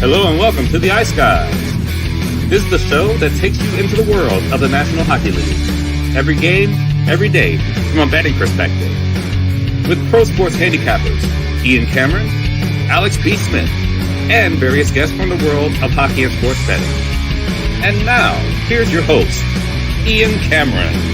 Hello and welcome to the Ice Guys. This is the show that takes you into the world of the National Hockey League. Every game, every day, from a betting perspective. With pro sports handicappers, Ian Cameron, Alex B. Smith, and various guests from the world of hockey and sports betting. And now, here's your host, Ian Cameron.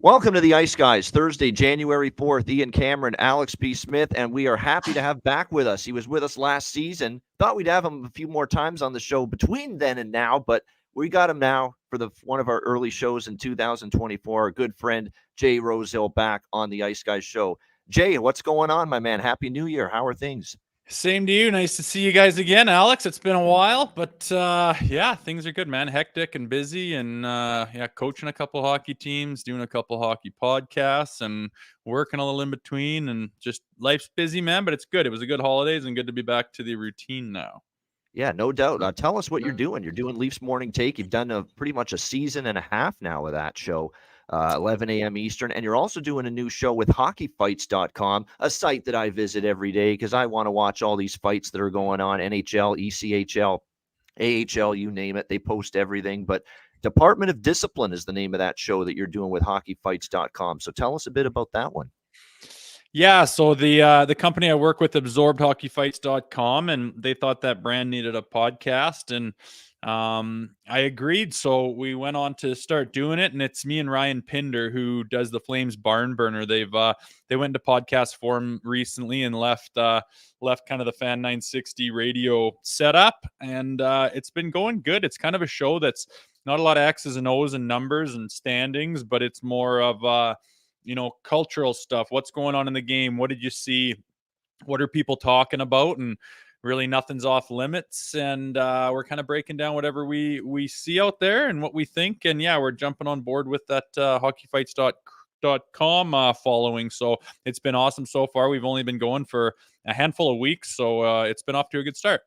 Welcome to the Ice Guys, Thursday, January 4th. Ian Cameron, Alex B. Smith, and we are happy to have back with us. He was with us last season. Thought we'd have him a few more times on the show between then and now, but we got him now for one of our early shows in 2024. Our good friend, Jay Rosehill, back on the Ice Guys show. Jay, what's going on, my man? Happy New Year. How are things? Same to you. Nice to see you guys again, Alex. It's been a while, but yeah, things are good, man. Hectic and busy, and yeah, coaching a couple hockey teams, doing a couple hockey podcasts, and working a little in between, and just life's busy, man. But it's good. It was a good holidays, and good to be back to the routine now. Yeah, no doubt. Tell us what you're doing. You're doing Leafs Morning Take. You've done pretty much a season and a half now of that show. 11 a.m. Eastern. And you're also doing a new show with hockeyfights.com, a site that I visit every day because I want to watch all these fights that are going on, NHL, ECHL, AHL, you name it. They post everything. But Department of Discipline is the name of that show that you're doing with hockeyfights.com. So tell us a bit about that one. Yeah, so the company I work with absorbed hockeyfights.com, and they thought that brand needed a podcast, and I agreed. So we went on to start doing it, and it's me and Ryan Pinder who does the Flames Barn Burner. They went into podcast form recently and left kind of the Fan 960 radio setup, and it's been going good. It's kind of a show that's not a lot of X's and O's and numbers and standings, but it's more of cultural stuff. What's going on in the game? What did you see? What are people talking about? And really nothing's off limits. And we're kind of breaking down whatever we see out there and what we think. And yeah, we're jumping on board with that hockeyfights.com following. So it's been awesome so far. We've only been going for a handful of weeks. So it's been off to a good start.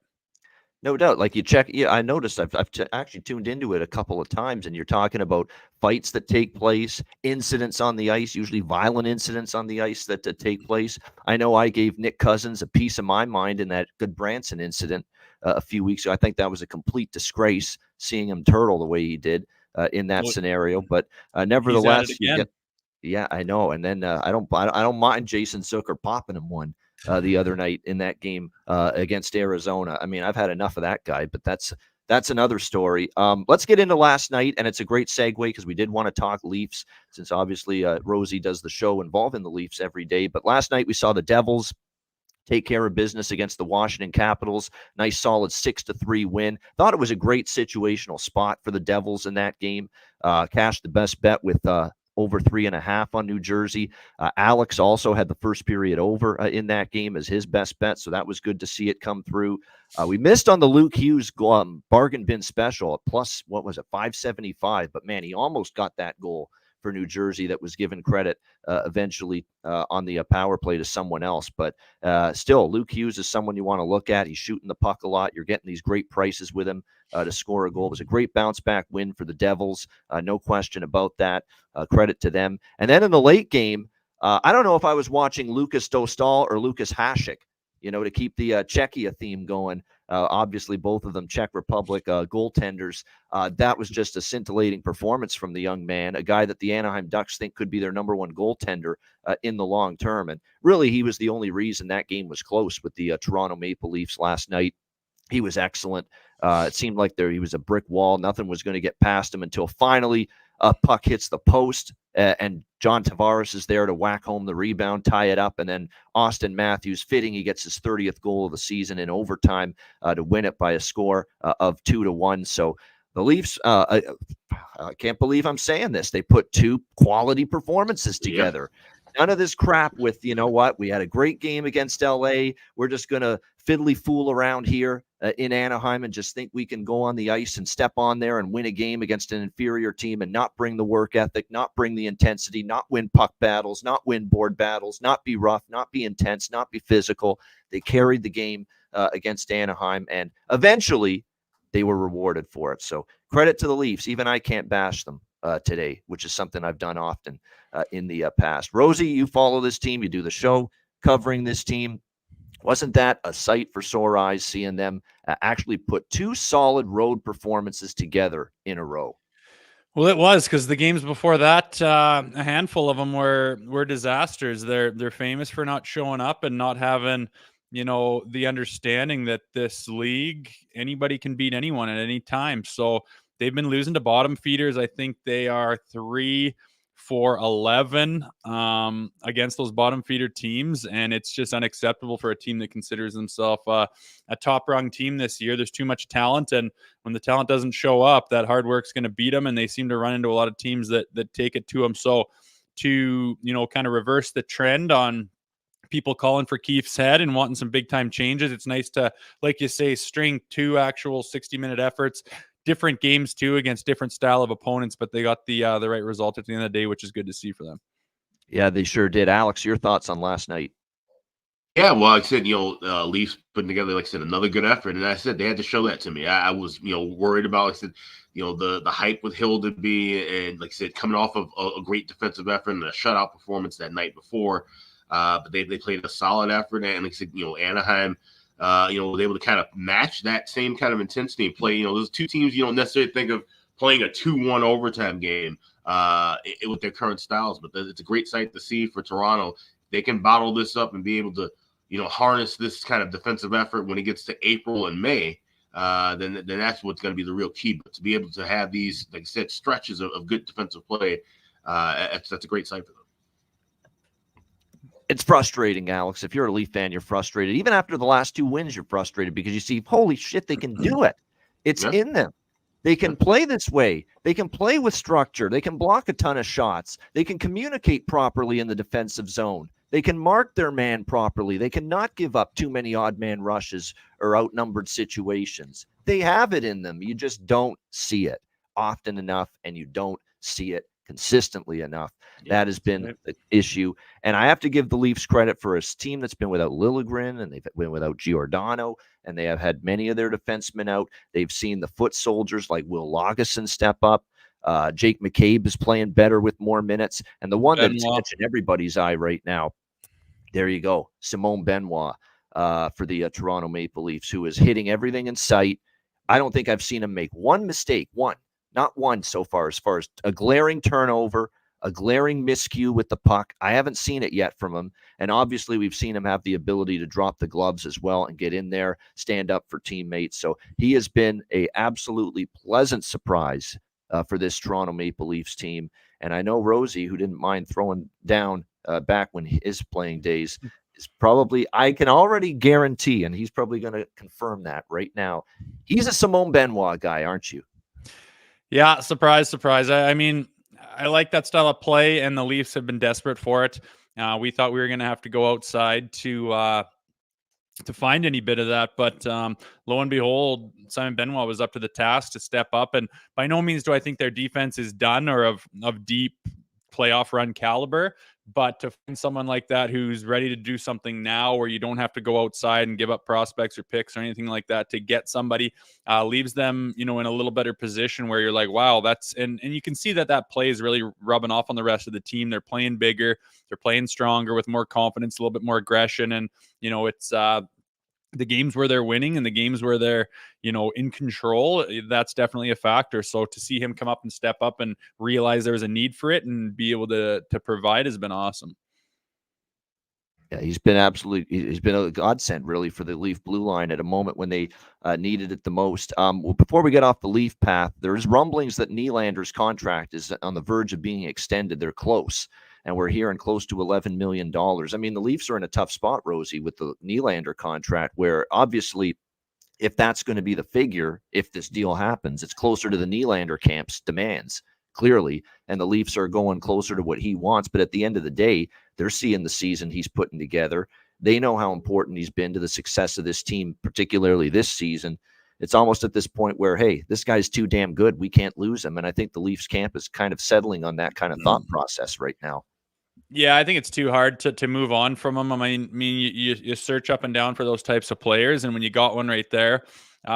No doubt. Like you check, yeah, I noticed I've actually tuned into it a couple of times, and you're talking about fights that take place, incidents on the ice, usually violent incidents on the ice that take place. I know I gave Nick Cousins a piece of my mind in that Good Branson incident a few weeks ago. I think that was a complete disgrace seeing him turtle the way he did in that scenario. But nevertheless, yeah, I know. And then I don't mind Jason Zucker popping him one the other night in that game against Arizona. I mean, I've had enough of that guy, but that's another story. Let's get into last night, and it's a great segue because we did want to talk Leafs since obviously Rosie does the show involving the Leafs every day. But last night we saw the Devils take care of business against the Washington Capitals. Nice, solid 6-3 win. Thought it was a great situational spot for the Devils in that game. Cashed the best bet with over 3.5 on New Jersey. Alex also had the first period over in that game as his best bet, so that was good to see it come through. We missed on the Luke Hughes bargain bin special at plus, what was it, 575, but man, he almost got that goal for New Jersey that was given credit eventually on the power play to someone else. But still, Luke Hughes is someone you want to look at. He's shooting the puck a lot. You're getting these great prices with him to score a goal. It was a great bounce-back win for the Devils. No question about that. Credit to them. And then in the late game, I don't know if I was watching Lucas Dostal or Lucas Hasek, to keep the Czechia theme going. Obviously, both of them Czech Republic goaltenders. That was just a scintillating performance from the young man, a guy that the Anaheim Ducks think could be their number one goaltender in the long term. And really, he was the only reason that game was close with the Toronto Maple Leafs last night. He was excellent. It seemed like he was a brick wall. Nothing was going to get past him until finally a puck hits the post, and John Tavares is there to whack home the rebound, tie it up, and then Austin Matthews, fitting, he gets his 30th goal of the season in overtime to win it by a score of 2-1. So the Leafs, I can't believe I'm saying this, they put two quality performances together. Yeah. None of this crap with, we had a great game against LA. We're just going to fiddly fool around here in Anaheim and just think we can go on the ice and step on there and win a game against an inferior team and not bring the work ethic, not bring the intensity, not win puck battles, not win board battles, not be rough, not be intense, not be physical. They carried the game against Anaheim, and eventually they were rewarded for it. So credit to the Leafs. Even I can't bash them today, which is something I've done often in the past. Rosie, you follow this team, you do the show. covering this team. Wasn't that a sight for sore eyes, seeing them actually put 2 solid road performances together in a row? Well, it was, because the games before that, a handful of them were disasters. They're famous for not showing up and not having, the understanding that this league, anybody can beat anyone at any time. So they've been losing to bottom feeders. I think they are 3-for-11 against those bottom feeder teams, and it's just unacceptable for a team that considers themselves a top rung team this year. There's too much talent, and when the talent doesn't show up, that hard work's going to beat them, and they seem to run into a lot of teams that take it to them. So to kind of reverse the trend on people calling for Keith's head and wanting some big time changes, it's nice to, like you say, string 2 actual 60-minute efforts, different games too, against different style of opponents, but they got the right result at the end of the day, which is good to see for them. Yeah, they sure did. Alex, your thoughts on last night? Yeah, well, like I said, Leafs putting together, like I said, another good effort, and I said they had to show that to me. I was, worried about, like I said, the hype with Hildeby, and like I said, coming off of a great defensive effort and a shutout performance that night before, but they played a solid effort, and like I said, Anaheim, was able to kind of match that same kind of intensity and play. Those two teams you don't necessarily think of playing a 2-1 overtime game with their current styles, but it's a great sight to see for Toronto. They can bottle this up and be able to, harness this kind of defensive effort when it gets to April and May. Then that's what's going to be the real key. But to be able to have these, like I said, stretches of good defensive play, that's a great sight for them. It's frustrating, Alex. If you're a Leaf fan, you're frustrated. Even after the last 2 wins, you're frustrated because you see, holy shit, they can do it. It's in them. They can play this way. They can play with structure. They can block a ton of shots. They can communicate properly in the defensive zone. They can mark their man properly. They cannot give up too many odd man rushes or outnumbered situations. They have it in them. You just don't see it often enough, and you don't see it consistently enough. That has been the issue. And I have to give the Leafs credit for a team that's been without Liljegren, and they've been without Giordano, and they have had many of their defensemen out. They've seen the foot soldiers like Will Lagesson step up. Jake McCabe is playing better with more minutes. And the one that's catching everybody's eye right now, there you go, Simone Benoit for the Toronto Maple Leafs, who is hitting everything in sight. I don't think I've seen him make one mistake, not one so far as a glaring turnover, a glaring miscue with the puck. I haven't seen it yet from him. And obviously we've seen him have the ability to drop the gloves as well and get in there, stand up for teammates. So he has been a absolutely pleasant surprise for this Toronto Maple Leafs team. And I know Rosie, who didn't mind throwing down back when his playing days, is probably, I can already guarantee, and he's probably going to confirm that right now, he's a Simone Benoit guy, aren't you? Yeah, surprise. I mean, I like that style of play, and the Leafs have been desperate for it. We thought we were going to have to go outside to find any bit of that, but lo and behold, Simon Benoit was up to the task to step up. And by no means do I think their defense is done or of deep playoff run caliber, but to find someone like that who's ready to do something now, where you don't have to go outside and give up prospects or picks or anything like that to get somebody, leaves them, in a little better position where you're like, wow, and you can see that play is really rubbing off on the rest of the team. They're playing bigger, they're playing stronger with more confidence, a little bit more aggression. And, it's the games where they're winning and the games where they're, in control, that's definitely a factor. So to see him come up and step up and realize there was a need for it and be able to provide has been awesome. Yeah, he's been a godsend really for the Leaf blue line at a moment when they needed it the most. Well, before we get off the Leaf path, there's rumblings that Nylander's contract is on the verge of being extended. They're close, and we're hearing close to $11 million. I mean, the Leafs are in a tough spot, Rosie, with the Nylander contract, where obviously if that's going to be the figure, if this deal happens, it's closer to the Nylander camp's demands, clearly, and the Leafs are going closer to what he wants. But at the end of the day, they're seeing the season he's putting together. They know how important he's been to the success of this team, particularly this season. It's almost at this point where, hey, this guy's too damn good. We can't lose him. And I think the Leafs camp is kind of settling on that kind of thought process right now. Yeah, I think it's too hard to move on from him. I mean, you search up and down for those types of players, and when you got one right there,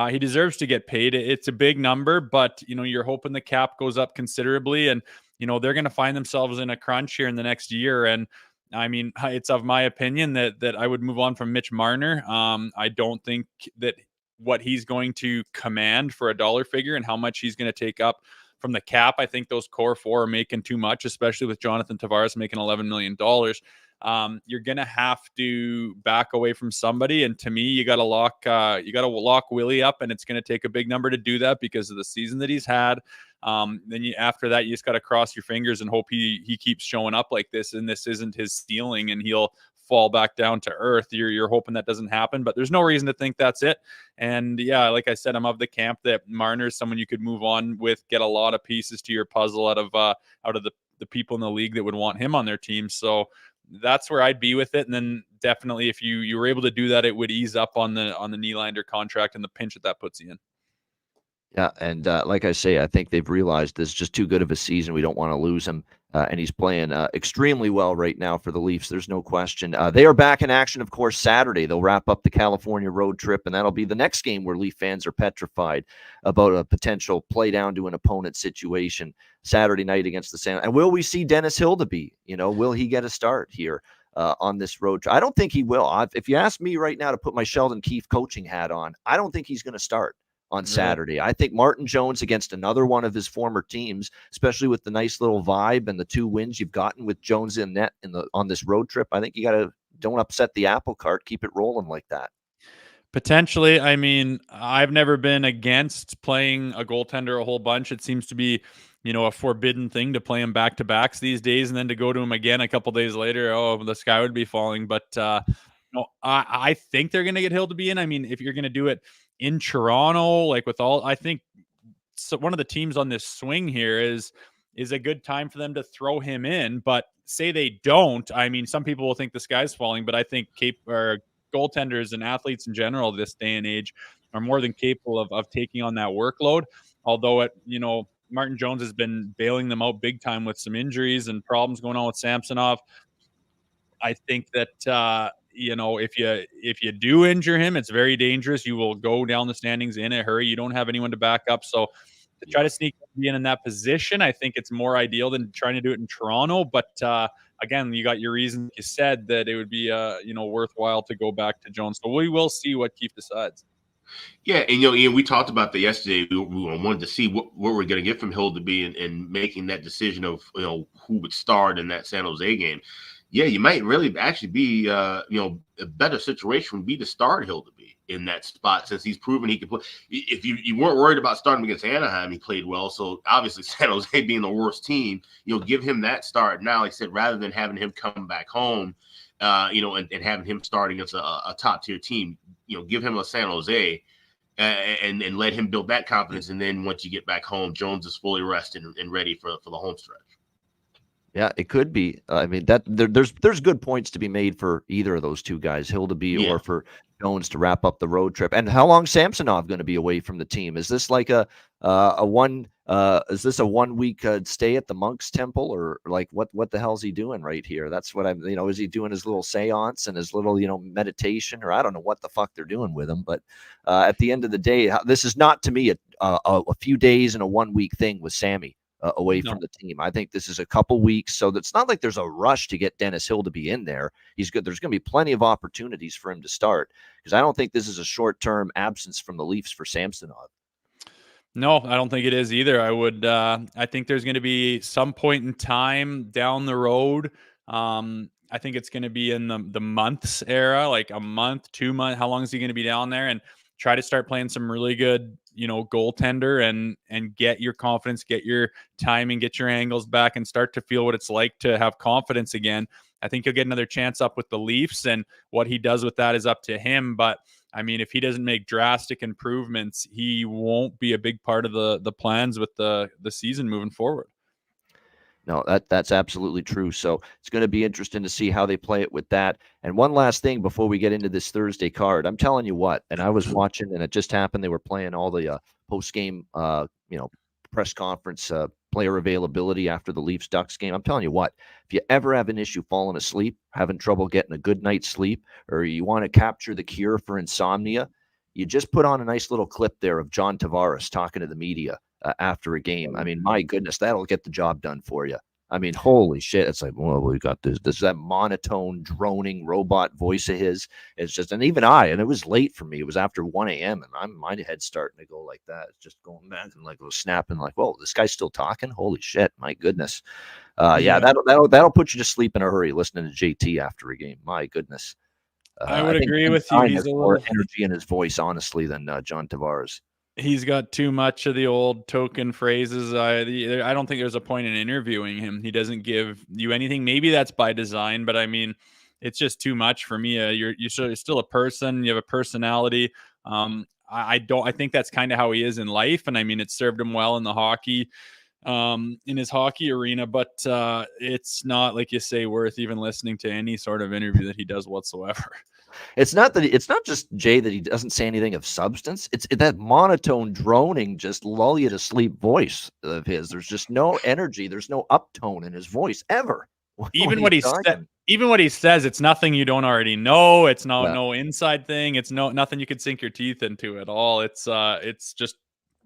he deserves to get paid. It's a big number, but you're hoping the cap goes up considerably, and they're going to find themselves in a crunch here in the next year. And I mean, it's of my opinion that I would move on from Mitch Marner. I don't think that what he's going to command for a dollar figure and how much he's going to take up from the cap. I think those core four are making too much, especially with Jonathan Tavares making $11 million. You're going to have to back away from somebody. And to me, you got to lock Willie up, and it's going to take a big number to do that because of the season that he's had. Then after that, you just got to cross your fingers and hope he keeps showing up like this, and this isn't his ceiling and he'll fall back down to earth. You're hoping that doesn't happen, but there's no reason to think that's it. And yeah, like I said, I'm of the camp that Marner is someone you could move on with, get a lot of pieces to your puzzle out of the people in the league that would want him on their team. So that's where I'd be with it. And then definitely if you were able to do that, it would ease up on the Nylander contract and the pinch that puts you in. Yeah, and like I say, I think they've realized this is just too good of a season. We don't want to lose him, and he's playing extremely well right now for the Leafs. There's no question. They are back in action, of course, Saturday. They'll wrap up the California road trip, and that'll be the next game where Leaf fans are petrified about a potential play down to an opponent situation Saturday night against the San. And will we see Dennis Hildeby? Will he get a start here on this road trip? I don't think he will. If you ask me right now to put my Sheldon Keefe coaching hat on, I don't think he's going to start on Saturday. I think Martin Jones against another one of his former teams, especially with the nice little vibe and the 2 wins you've gotten with Jones in net on this road trip. I think you got to don't upset the apple cart, keep it rolling like that. Potentially. I mean, I've never been against playing a goaltender a whole bunch. It seems to be, a forbidden thing to play him back-to-backs these days, and then to go to him again a couple days later, the sky would be falling. But I think they're going to get Hildeby in. I mean, if you're going to do it in Toronto, I think one of the teams on this swing here is a good time for them to throw him in. But say they don't, I mean, some people will think the sky's falling, but I think goaltenders and athletes in general this day and age are more than capable of taking on that workload. Although Martin Jones has been bailing them out big time with some injuries and problems going on with Samsonov. I think that if you do injure him, it's very dangerous. You will go down the standings in a hurry. You don't have anyone to back up. So to try to sneak in that position, I think it's more ideal than trying to do it in Toronto. But again, you got your reason. You said that it would be worthwhile to go back to Jones. So we will see what Keefe decides. Yeah, and Ian, we talked about that yesterday. We wanted to see what we're going to get from Hildeby and making that decision of who would start in that San Jose game. Yeah, you might really actually be a better situation would be to start Hildeby in that spot, since he's proven he can play. If you weren't worried about starting against Anaheim, he played well. So obviously San Jose being the worst team, give him that start now. Like I said, rather than having him come back home, and having him starting against a top tier team, give him a San Jose. And let him build that confidence, and then once you get back home, Jones is fully rested and ready for the home stretch. Yeah, it could be. I mean, that there's good points to be made for either of those two guys, Hildeby or for Jones, to wrap up the road trip. And how long Samsonov going to be away from the team? Is this like a 1 week stay at the Monk's Temple, or like what the hell's he doing right here? That's what I'm. Is he doing his little seance and his little meditation, or I don't know what the fuck they're doing with him. But at the end of the day, this is not to me a few days and a 1 week thing with Sammy away from the team. I think this is a couple weeks, so it's not like there's a rush to get Dennis Hildeby in there. He's good. There's going to be plenty of opportunities for him to start, because I don't think this is a short-term absence from the Leafs for Samsonov. No, I don't think it is either. I think there's going to be some point in time down the road. I think it's going to be in the months era, like a month, 2 months. How long is he going to be down there? And try to start playing some really good, goaltender and get your confidence, get your timing, get your angles back, and start to feel what it's like to have confidence again. I think he'll get another chance up with the Leafs, and what he does with that is up to him. But I mean, if he doesn't make drastic improvements, he won't be a big part of the plans with the season moving forward. No, that's absolutely true. So it's going to be interesting to see how they play it with that. And one last thing before we get into this Thursday card, I'm telling you what, and I was watching, and it just happened. They were playing all the post-game, press conference, player availability after the Leafs-Ducks game. I'm telling you what, if you ever have an issue falling asleep, having trouble getting a good night's sleep, or you want to capture the cure for insomnia, you just put on a nice little clip there of John Tavares talking to the media after a game. I mean, my goodness, that'll get the job done for you. I mean, holy shit. It's like, well, we got this that monotone, droning robot voice of his. It's just, and even and it was late for me. It was after 1 a.m. and my head's starting to go like that. It's just going back and like it was snapping like, whoa, this guy's still talking? Holy shit. My goodness. Yeah, that'll put you to sleep in a hurry listening to JT after a game. My goodness. I would agree with you. He's a more little energy in his voice, honestly, than John Tavares. He's got too much of the old token phrases. I don't think there's a point in interviewing him. He doesn't give you anything. Maybe that's by design, but I mean, it's just too much for me. You're still a person. You have a personality. I think that's kind of how he is in life, and I mean, it served him well in the hockey, in his hockey arena. But it's not, like you say, worth even listening to any sort of interview that he does whatsoever. It's not just Jay that he doesn't say anything of substance. It's that monotone, droning, just lull you to sleep voice of his. There's just no energy. There's no uptone in his voice ever. Even what he says, it's nothing you don't already know. It's no inside thing. It's nothing you could sink your teeth into at all. It's just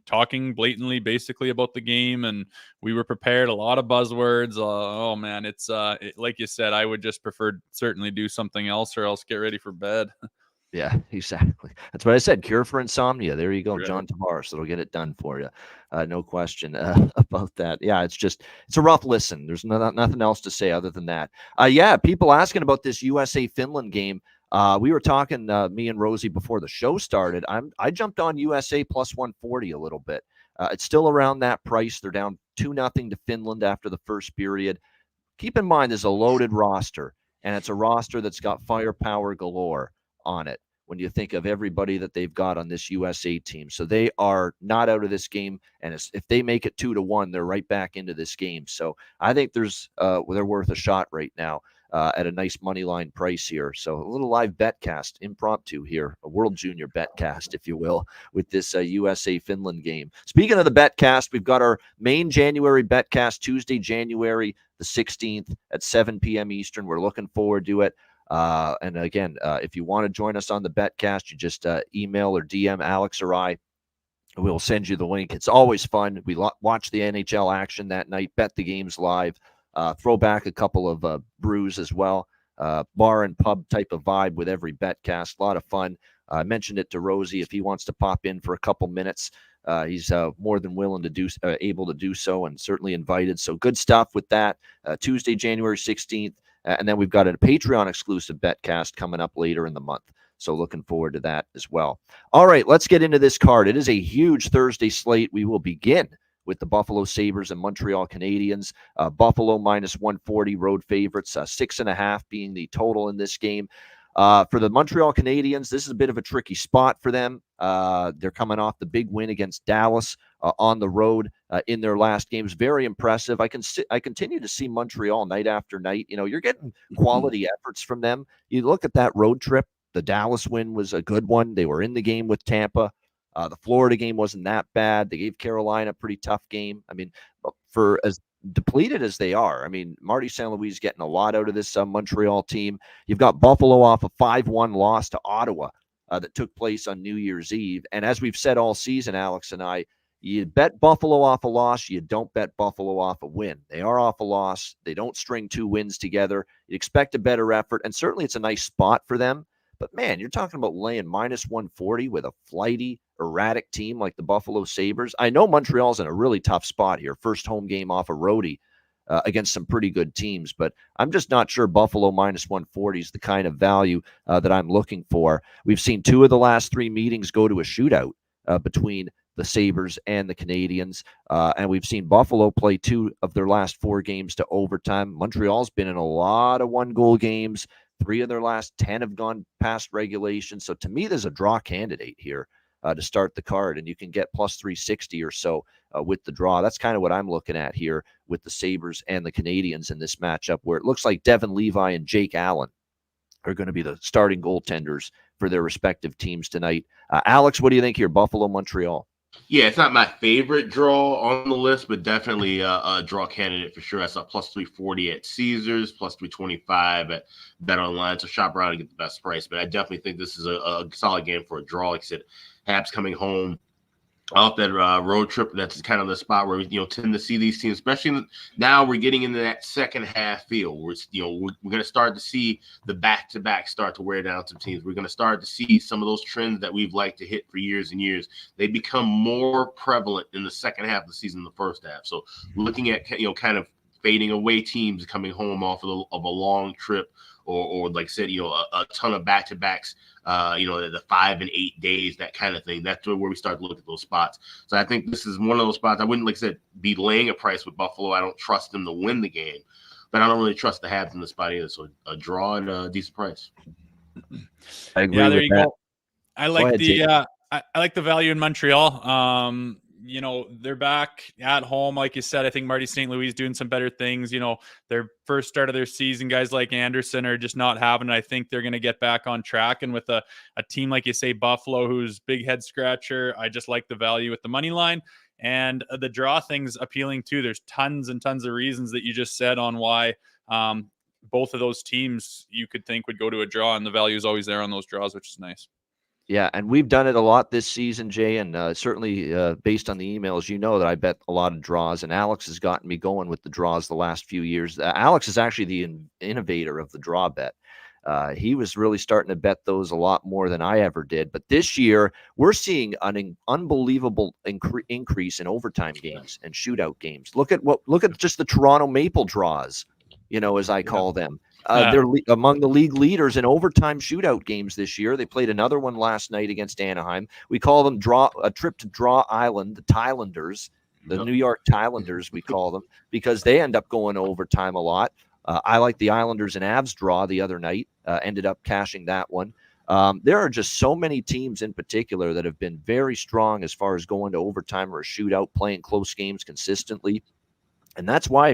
talking blatantly, basically, about the game, and we were prepared. A lot of buzzwords. Oh man, it's like you said. I would just prefer certainly do something else, or else get ready for bed. Yeah, exactly. That's what I said. Cure for insomnia. There you go, Right. John Tavares. It'll get it done for you. No question about that. Yeah, it's a rough listen. There's nothing else to say other than that. Yeah, people asking about this USA-Finland game. We were talking, me and Rosie, before the show started. I jumped on USA plus 140 a little bit. It's still around that price. They're down 2-0 to Finland after the first period. Keep in mind, there's a loaded roster, and it's a roster that's got firepower galore on it when you think of everybody that they've got on this USA team. So they are not out of this game, and if they make it 2-1, they're right back into this game. So I think they're worth a shot right now. At a nice money line price here. So a little live betcast, impromptu here, a World Junior betcast, if you will, with this USA-Finland game. Speaking of the betcast, we've got our main January betcast Tuesday, January the 16th at 7 p.m. Eastern. We're looking forward to it. And again, if you want to join us on the betcast, you just email or DM Alex or I. We'll send you the link. It's always fun. We watch the NHL action that night, bet the games live. Throw back a couple of brews as well. Bar and pub type of vibe with every betcast. A lot of fun. I mentioned it to Rosie. If he wants to pop in for a couple minutes, he's more than willing to able to do so, and certainly invited. So good stuff with that. Tuesday, January 16th. And then we've got a Patreon exclusive betcast coming up later in the month. So looking forward to that as well. All right, let's get into this card. It is a huge Thursday slate. We will begin with the Buffalo Sabres and Montreal Canadiens. Buffalo minus 140 road favorites, 6.5 being the total in this game. For the Montreal Canadiens, this is a bit of a tricky spot for them. They're coming off the big win against Dallas on the road in their last games. Very impressive. I continue to see Montreal night after night. You know, you're getting quality efforts from them. You look at that road trip. The Dallas win was a good one. They were in the game with Tampa. The Florida game wasn't that bad. They gave Carolina a pretty tough game. I mean, for as depleted as they are, I mean, Marty St. Louis is getting a lot out of this Montreal team. You've got Buffalo off a 5-1 loss to Ottawa that took place on New Year's Eve. And as we've said all season, Alex and I, you bet Buffalo off a loss. You don't bet Buffalo off a win. They are off a loss. They don't string 2 wins together. You expect a better effort, and certainly it's a nice spot for them. But, man, you're talking about laying minus 140 with a flighty, erratic team like the Buffalo Sabres. I know Montreal's in a really tough spot here. First home game off a roadie against some pretty good teams. But I'm just not sure Buffalo minus 140 is the kind of value that I'm looking for. We've seen 2 of the last 3 meetings go to a shootout between the Sabres and the Canadiens. And we've seen Buffalo play 2 of their last 4 games to overtime. Montreal's been in a lot of 1-goal games. 3 of their last 10 have gone past regulation. So to me, there's a draw candidate here to start the card, and you can get plus 360 or so with the draw. That's kind of what I'm looking at here with the Sabres and the Canadiens in this matchup, where it looks like Devin Levi and Jake Allen are going to be the starting goaltenders for their respective teams tonight. Alex, what do you think here? Buffalo, Montreal. Yeah, it's not my favorite draw on the list, but definitely a draw candidate for sure. I saw plus 340 at Caesars, plus 325 at BetOnline. So shop around and get the best price. But I definitely think this is a solid game for a draw. Like I said, Habs coming home off that road trip. That's kind of the spot where we tend to see these teams, especially now we're getting into that second half feel where we're going to start to see the back-to-back start to wear down some teams. We're going to start to see some of those trends that we've liked to hit for years and years. They become more prevalent in the second half of the season than the first half. So looking at kind of fading away teams coming home off of a long trip, or like I said, a ton of back-to-backs, the 5 and 8 days, that kind of thing. That's where we start to look at those spots. So I think this is one of those spots. I wouldn't, like I said, be laying a price with Buffalo. I don't trust them to win the game, but I don't really trust the Habs in the spot either. So a draw and a decent price. I agree Yeah, there with you that. go. I like I like the value in Montreal. They're back at home, like you said. I think Marty St. Louis is doing some better things. Their first start of their season, guys like Anderson are just not having it. I think they're going to get back on track. And with a team like you say, Buffalo, who's big head scratcher, I just like the value with the money line. And the draw thing's appealing too. There's tons and tons of reasons that you just said on why both of those teams you could think would go to a draw, and the value is always there on those draws, which is nice. Yeah, and we've done it a lot this season, Jay, and certainly based on the emails, that I bet a lot of draws, and Alex has gotten me going with the draws the last few years. Alex is actually the innovator of the draw bet. He was really starting to bet those a lot more than I ever did. But this year, we're seeing an unbelievable increase in overtime games and shootout games. Look at just the Toronto Maple draws, as I call them. They're among the league leaders in overtime shootout games this year. They played another one last night against Anaheim. We call them a trip to Draw Island, the Thailanders, the New York Thailanders, we call them, because they end up going to overtime a lot. I like the Islanders and Avs draw the other night, ended up cashing that one. There are just so many teams in particular that have been very strong as far as going to overtime or a shootout, playing close games consistently. And that's why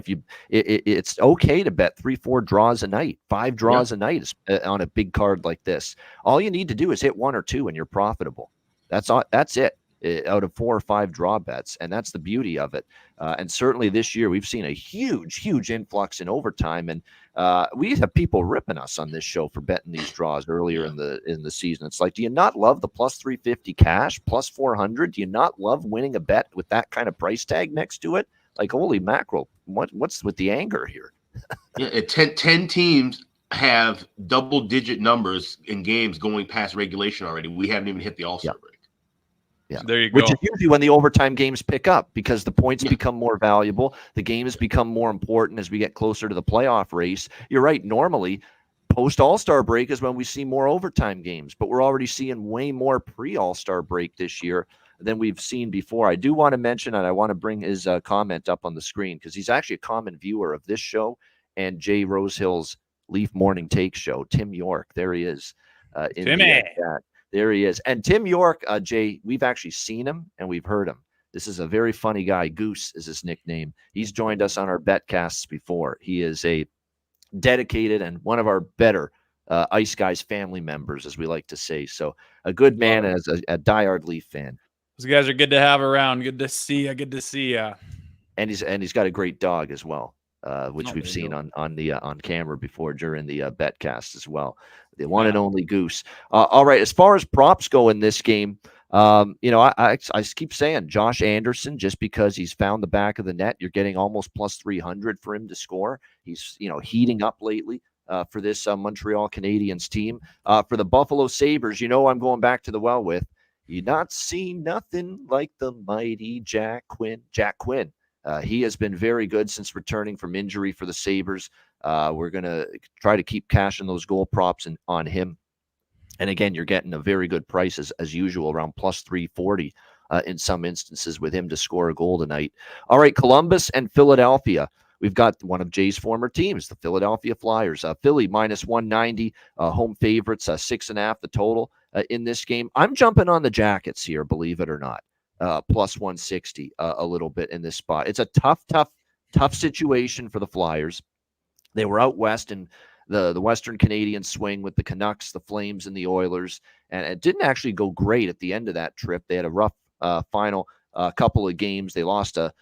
it's okay to bet 3-4 draws a night, 5 draws a night on a big card like this. All you need to do is hit 1 or 2 and you're profitable. That's it out of 4 or 5 draw bets. And that's the beauty of it. And certainly this year we've seen a huge influx in overtime. And we have people ripping us on this show for betting these draws earlier in the season. It's like, do you not love the plus 350 cash, plus 400? Do you not love winning a bet with that kind of price tag next to it? Like, holy mackerel, what's with the anger here? 10 teams have double-digit numbers in games going past regulation already. We haven't even hit the All-Star break. Yeah, there you go. Which is usually when the overtime games pick up because the points become more valuable. The games become more important as we get closer to the playoff race. You're right. Normally, post-All-Star break is when we see more overtime games, but we're already seeing way more pre-All-Star break this year than we've seen before. I do want to mention, and I want to bring his comment up on the screen because he's actually a common viewer of this show and Jay Rosehill's Leaf Morning Take show. Tim York, there he is. Timmy. There he is. And Tim York, Jay, we've actually seen him and we've heard him. This is a very funny guy. Goose is his nickname. He's joined us on our betcasts before. He is a dedicated and one of our better Ice Guys family members, as we like to say. So a good man as a diehard Leaf fan. Those guys are good to have around. Good to see you. Good to see you. And he's got a great dog as well, which we've seen on camera before during the betcast as well. The one and only Goose. All right, as far as props go in this game, I keep saying Josh Anderson, just because he's found the back of the net, you're getting almost plus 300 for him to score. He's heating up lately for this Montreal Canadiens team. For the Buffalo Sabres, I'm going back to the well with. You not see nothing like the mighty Jack Quinn. He has been very good since returning from injury for the Sabres. We're going to try to keep cashing those goal props on him. And again, you're getting a very good price as usual, around plus 340 in some instances with him to score a goal tonight. All right, Columbus and Philadelphia. We've got one of Jay's former teams, the Philadelphia Flyers. Philly minus 190, home favorites, 6.5 the total in this game. I'm jumping on the Jackets here, believe it or not, plus 160 a little bit in this spot. It's a tough situation for the Flyers. They were out west in the Western Canadian swing with the Canucks, the Flames, and the Oilers, and it didn't actually go great at the end of that trip. They had a rough final couple of games. They lost a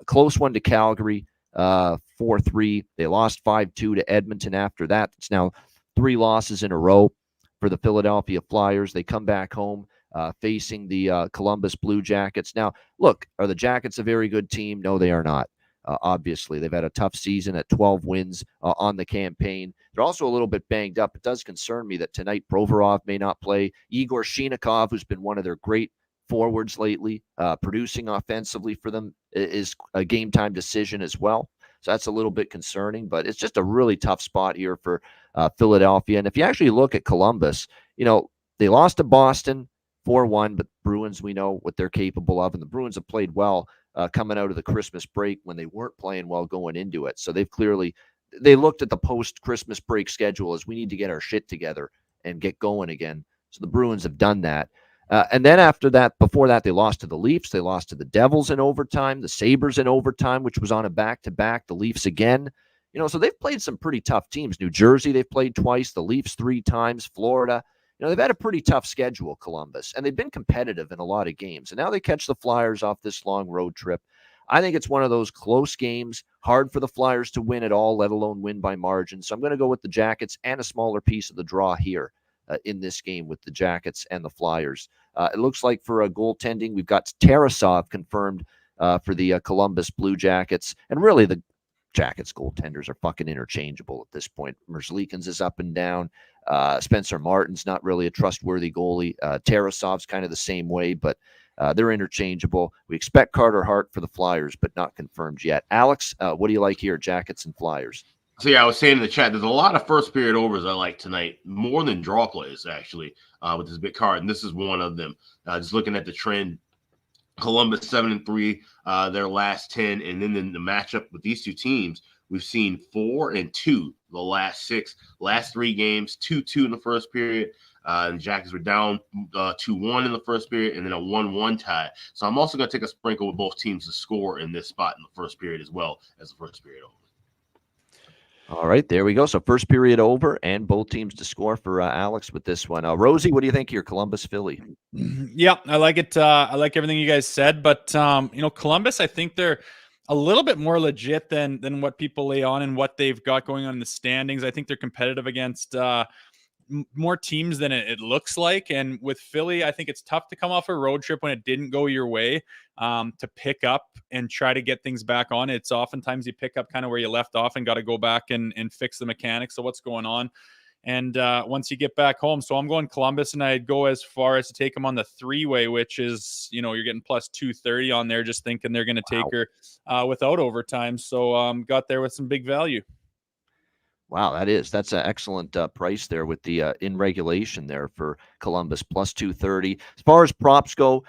close one to Calgary, 4-3. They lost 5-2 to Edmonton after that. It's now 3 losses in a row for the Philadelphia Flyers. They come back home facing the Columbus Blue Jackets. Now, look, are the Jackets a very good team? No, they are not. Obviously, they've had a tough season at 12 wins on the campaign. They're also a little bit banged up. It does concern me that tonight Provorov may not play. Igor Shinikov, who's been one of their great forwards lately, producing offensively for them, is a game-time decision as well. So that's a little bit concerning, but it's just a really tough spot here for Philadelphia. And if you actually look at Columbus, they lost to Boston 4-1, but Bruins, we know what they're capable of, and the Bruins have played well coming out of the Christmas break when they weren't playing well going into it. So they looked at the post-Christmas break schedule as we need to get our shit together and get going again. So the Bruins have done that. And then before that, they lost to the Leafs. They lost to the Devils in overtime, the Sabres in overtime, which was on a back-to-back, the Leafs again. So they've played some pretty tough teams. New Jersey, they've played twice, the Leafs 3 times, Florida. They've had a pretty tough schedule, Columbus, and they've been competitive in a lot of games. And now they catch the Flyers off this long road trip. I think it's one of those close games, hard for the Flyers to win at all, let alone win by margin. So I'm going to go with the Jackets and a smaller piece of the draw here in this game with the Jackets and the Flyers. It looks like for goaltending, we've got Tarasov confirmed for the Columbus Blue Jackets. And really, the Jackets goaltenders are fucking interchangeable at this point. Merzlikins is up and down. Spencer Martin's not really a trustworthy goalie. Tarasov's kind of the same way, but they're interchangeable. We expect Carter Hart for the Flyers, but not confirmed yet. Alex, what do you like here, Jackets and Flyers? So, I was saying in the chat, there's a lot of first period overs I like tonight, more than draw plays, actually, with this big card. And this is one of them. Just looking at the trend, Columbus 7-3, their last 10. And then in the matchup with these two teams, we've seen 4-2 the last 6. Last 3 games, 2-2 in the first period. And the Jackets were down 2-1 in the first period and then a 1-1 tie. So I'm also going to take a sprinkle with both teams to score in this spot in the first period as well as the first period over. All right, there we go. So first period over and both teams to score for Alex with this one. Rosie, what do you think here, Columbus, Philly? Yeah, I like it. I like everything you guys said, but Columbus, I think they're a little bit more legit than what people lay on and what they've got going on in the standings. I think they're competitive against more teams than it looks like. And with Philly, I think it's tough to come off a road trip when it didn't go your way, to pick up and try to get things back on. It's oftentimes you pick up kind of where you left off and got to go back and fix the mechanics of what's going on. And once you get back home, so I'm going Columbus, and I'd go as far as to take them on the 3-way, which is, you're getting plus 230 on there, just thinking they're going to take her without overtime. So got there with some big value. Wow, that's an excellent price there with the in regulation there for Columbus, plus 230. As far as props go,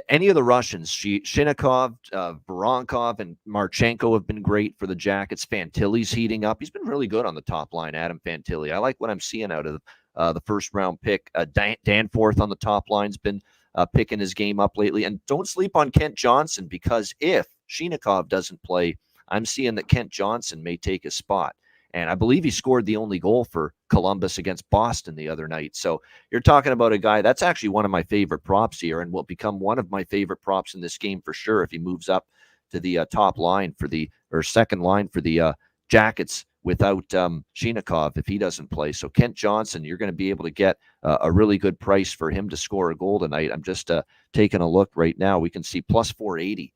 any of the Russians, Shinikov, Voronkov, and Marchenko have been great for the Jackets. Fantilli's heating up. He's been really good on the top line, Adam Fantilli. I like what I'm seeing out of the first-round pick. Danforth on the top line's been picking his game up lately. And don't sleep on Kent Johnson, because if Shinikov doesn't play, I'm seeing that Kent Johnson may take his spot. And I believe he scored the only goal for Columbus against Boston the other night. So you're talking about a guy that's actually one of my favorite props here and will become one of my favorite props in this game for sure if he moves up to the top line or second line for the Jackets without Shinikov if he doesn't play. So Kent Johnson, you're going to be able to get a really good price for him to score a goal tonight. I'm just taking a look right now. We can see plus 480.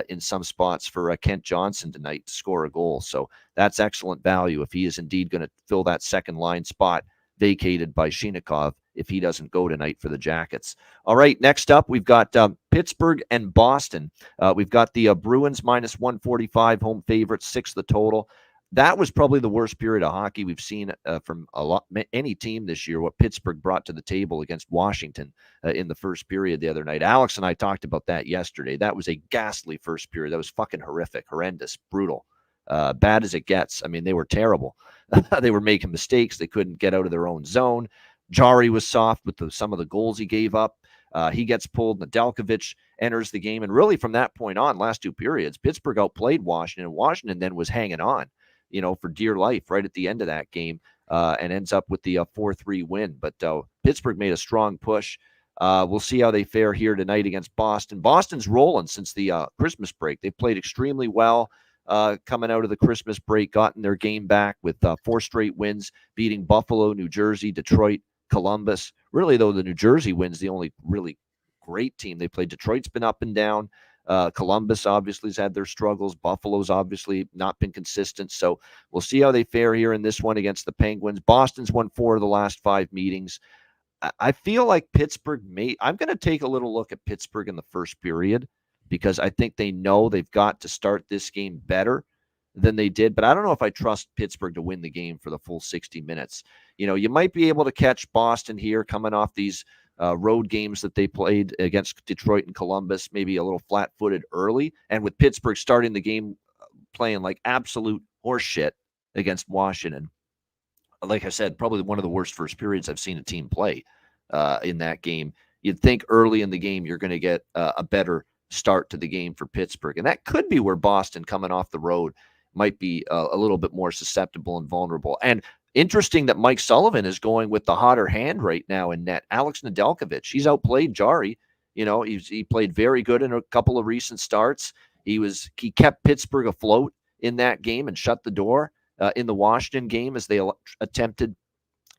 In some spots for Kent Johnson tonight to score a goal. So that's excellent value if he is indeed going to fill that second line spot vacated by Shinikov if he doesn't go tonight for the Jackets. All right, next up, we've got Pittsburgh and Boston. We've got the Bruins minus 145 home favorites, 6 the total. That was probably the worst period of hockey we've seen from any team this year, what Pittsburgh brought to the table against Washington in the first period the other night. Alex and I talked about that yesterday. That was a ghastly first period. That was fucking horrific, horrendous, brutal, bad as it gets. I mean, they were terrible. They were making mistakes. They couldn't get out of their own zone. Jari was soft with some of the goals he gave up. He gets pulled. Nedeljkovic enters the game. And really from that point on, last 2 periods, Pittsburgh outplayed Washington, and Washington then was hanging on, for dear life right at the end of that game and ends up with the 4-3 win. But Pittsburgh made a strong push. We'll see how they fare here tonight against Boston. Boston's rolling since the Christmas break. They played extremely well coming out of the Christmas break, gotten their game back with 4 straight wins, beating Buffalo, New Jersey, Detroit, Columbus. Really, though, the New Jersey win's the only really great team. They played Detroit's been up and down. Columbus obviously has had their struggles. Buffalo's obviously not been consistent. So we'll see how they fare here in this one against the Penguins. Boston's won 4 of the last 5 meetings. I feel like Pittsburgh I'm going to take a little look at Pittsburgh in the first period because I think they know they've got to start this game better than they did. But I don't know if I trust Pittsburgh to win the game for the full 60 minutes. You might be able to catch Boston here coming off these road games that they played against Detroit and Columbus, maybe a little flat-footed early. And with Pittsburgh starting the game playing like absolute horseshit against Washington, like I said, probably one of the worst first periods I've seen a team play in that game. You'd think early in the game you're going to get a better start to the game for Pittsburgh. And that could be where Boston coming off the road might be a little bit more susceptible and vulnerable. And interesting that Mike Sullivan is going with the hotter hand right now in net. Alex Nedeljkovic, he's outplayed Jari. He played very good in a couple of recent starts. He kept Pittsburgh afloat in that game and shut the door in the Washington game as they attempted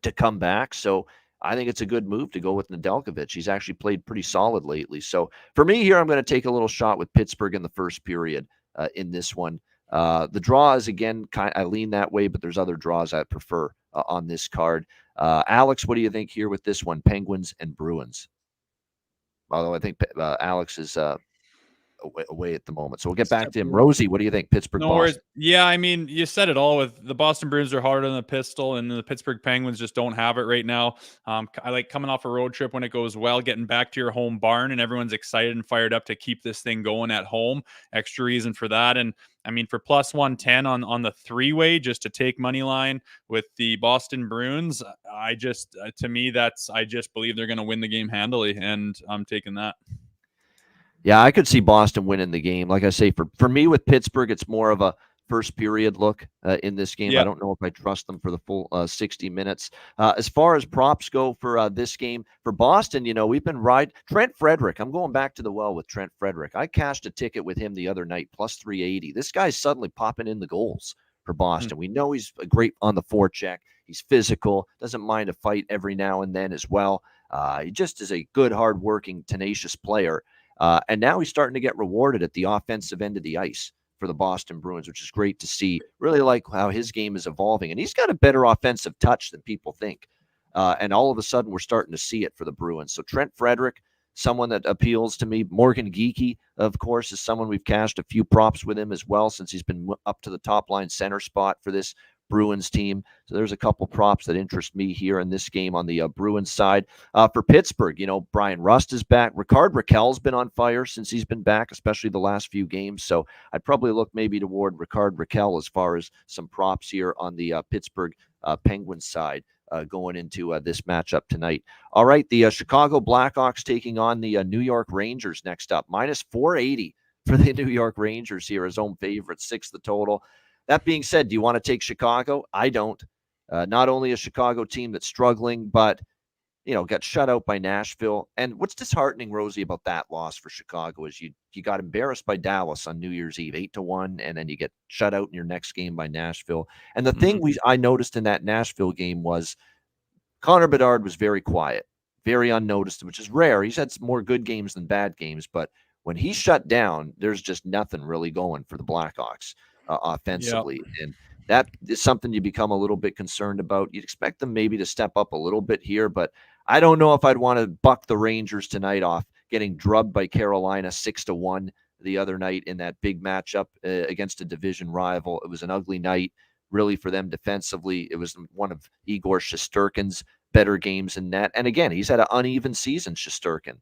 to come back. So I think it's a good move to go with Nedeljkovic. He's actually played pretty solid lately. So for me here, I'm going to take a little shot with Pittsburgh in the first period in this one. The draw is, again, I lean that way, but there's other draws I prefer on this card. Alex, what do you think here with this one, Penguins and Bruins? Although I think Alex is away at the moment. So we'll get back to him. Rosie, what do you think? Pittsburgh, No Boston? worries. Yeah, I mean, you said it all. With the Boston Bruins are harder than the pistol, and the Pittsburgh Penguins just don't have it right now. I like coming off a road trip when it goes well, getting back to your home barn, and everyone's excited and fired up to keep this thing going at home. Extra reason for that. And I mean, for plus 110 on the 3-way, just to take money line with the Boston Bruins, I just believe they're going to win the game handily, and I'm taking that. Yeah, I could see Boston winning the game. Like I say, for me with Pittsburgh, it's more of a first period look in this game. Yeah. I don't know if I trust them for the full 60 minutes. As far as props go for this game, for Boston, we've been riding Trent Frederick. I'm going back to the well with Trent Frederick. I cashed a ticket with him the other night, plus 380. This guy's suddenly popping in the goals for Boston. We know he's great on the forecheck. He's physical, doesn't mind a fight every now and then as well. He just is a good, hardworking, tenacious player. And now he's starting to get rewarded at the offensive end of the ice for the Boston Bruins, which is great to see. Really like how his game is evolving. And he's got a better offensive touch than people think. And all of a sudden, we're starting to see it for the Bruins. So Trent Frederick, someone that appeals to me. Morgan Geekie, of course, is someone we've cashed a few props with him as well since he's been up to the top line center spot for this Bruins team. So there's a couple props that interest me here in this game on the Bruins side. For Pittsburgh, Brian Rust is back. Rickard Rakell's been on fire since he's been back, especially the last few games. So I'd probably look maybe toward Rickard Rakell as far as some props here on the Pittsburgh Penguins side going into this matchup tonight. All right, the Chicago Blackhawks taking on the New York Rangers next up. Minus 480 for the New York Rangers here as home favorite, 6 the total. That being said, do you want to take Chicago? I don't. Not only a Chicago team that's struggling, but, got shut out by Nashville. And what's disheartening, Rosie, about that loss for Chicago is you got embarrassed by Dallas on New Year's Eve, 8-1, and then you get shut out in your next game by Nashville. And the thing I noticed in that Nashville game was Connor Bedard was very quiet, very unnoticed, which is rare. He's had more good games than bad games, but when he shut down, there's just nothing really going for the Blackhawks offensively. Yeah. And that is something you become a little bit concerned about. You'd expect them maybe to step up a little bit here, but I don't know if I'd want to buck the Rangers tonight off getting drubbed by Carolina 6-1 the other night in that big matchup against a division rival. It was an ugly night really for them defensively. It was one of Igor Shesterkin's better games in net. And again, he's had an uneven season, Shesterkin.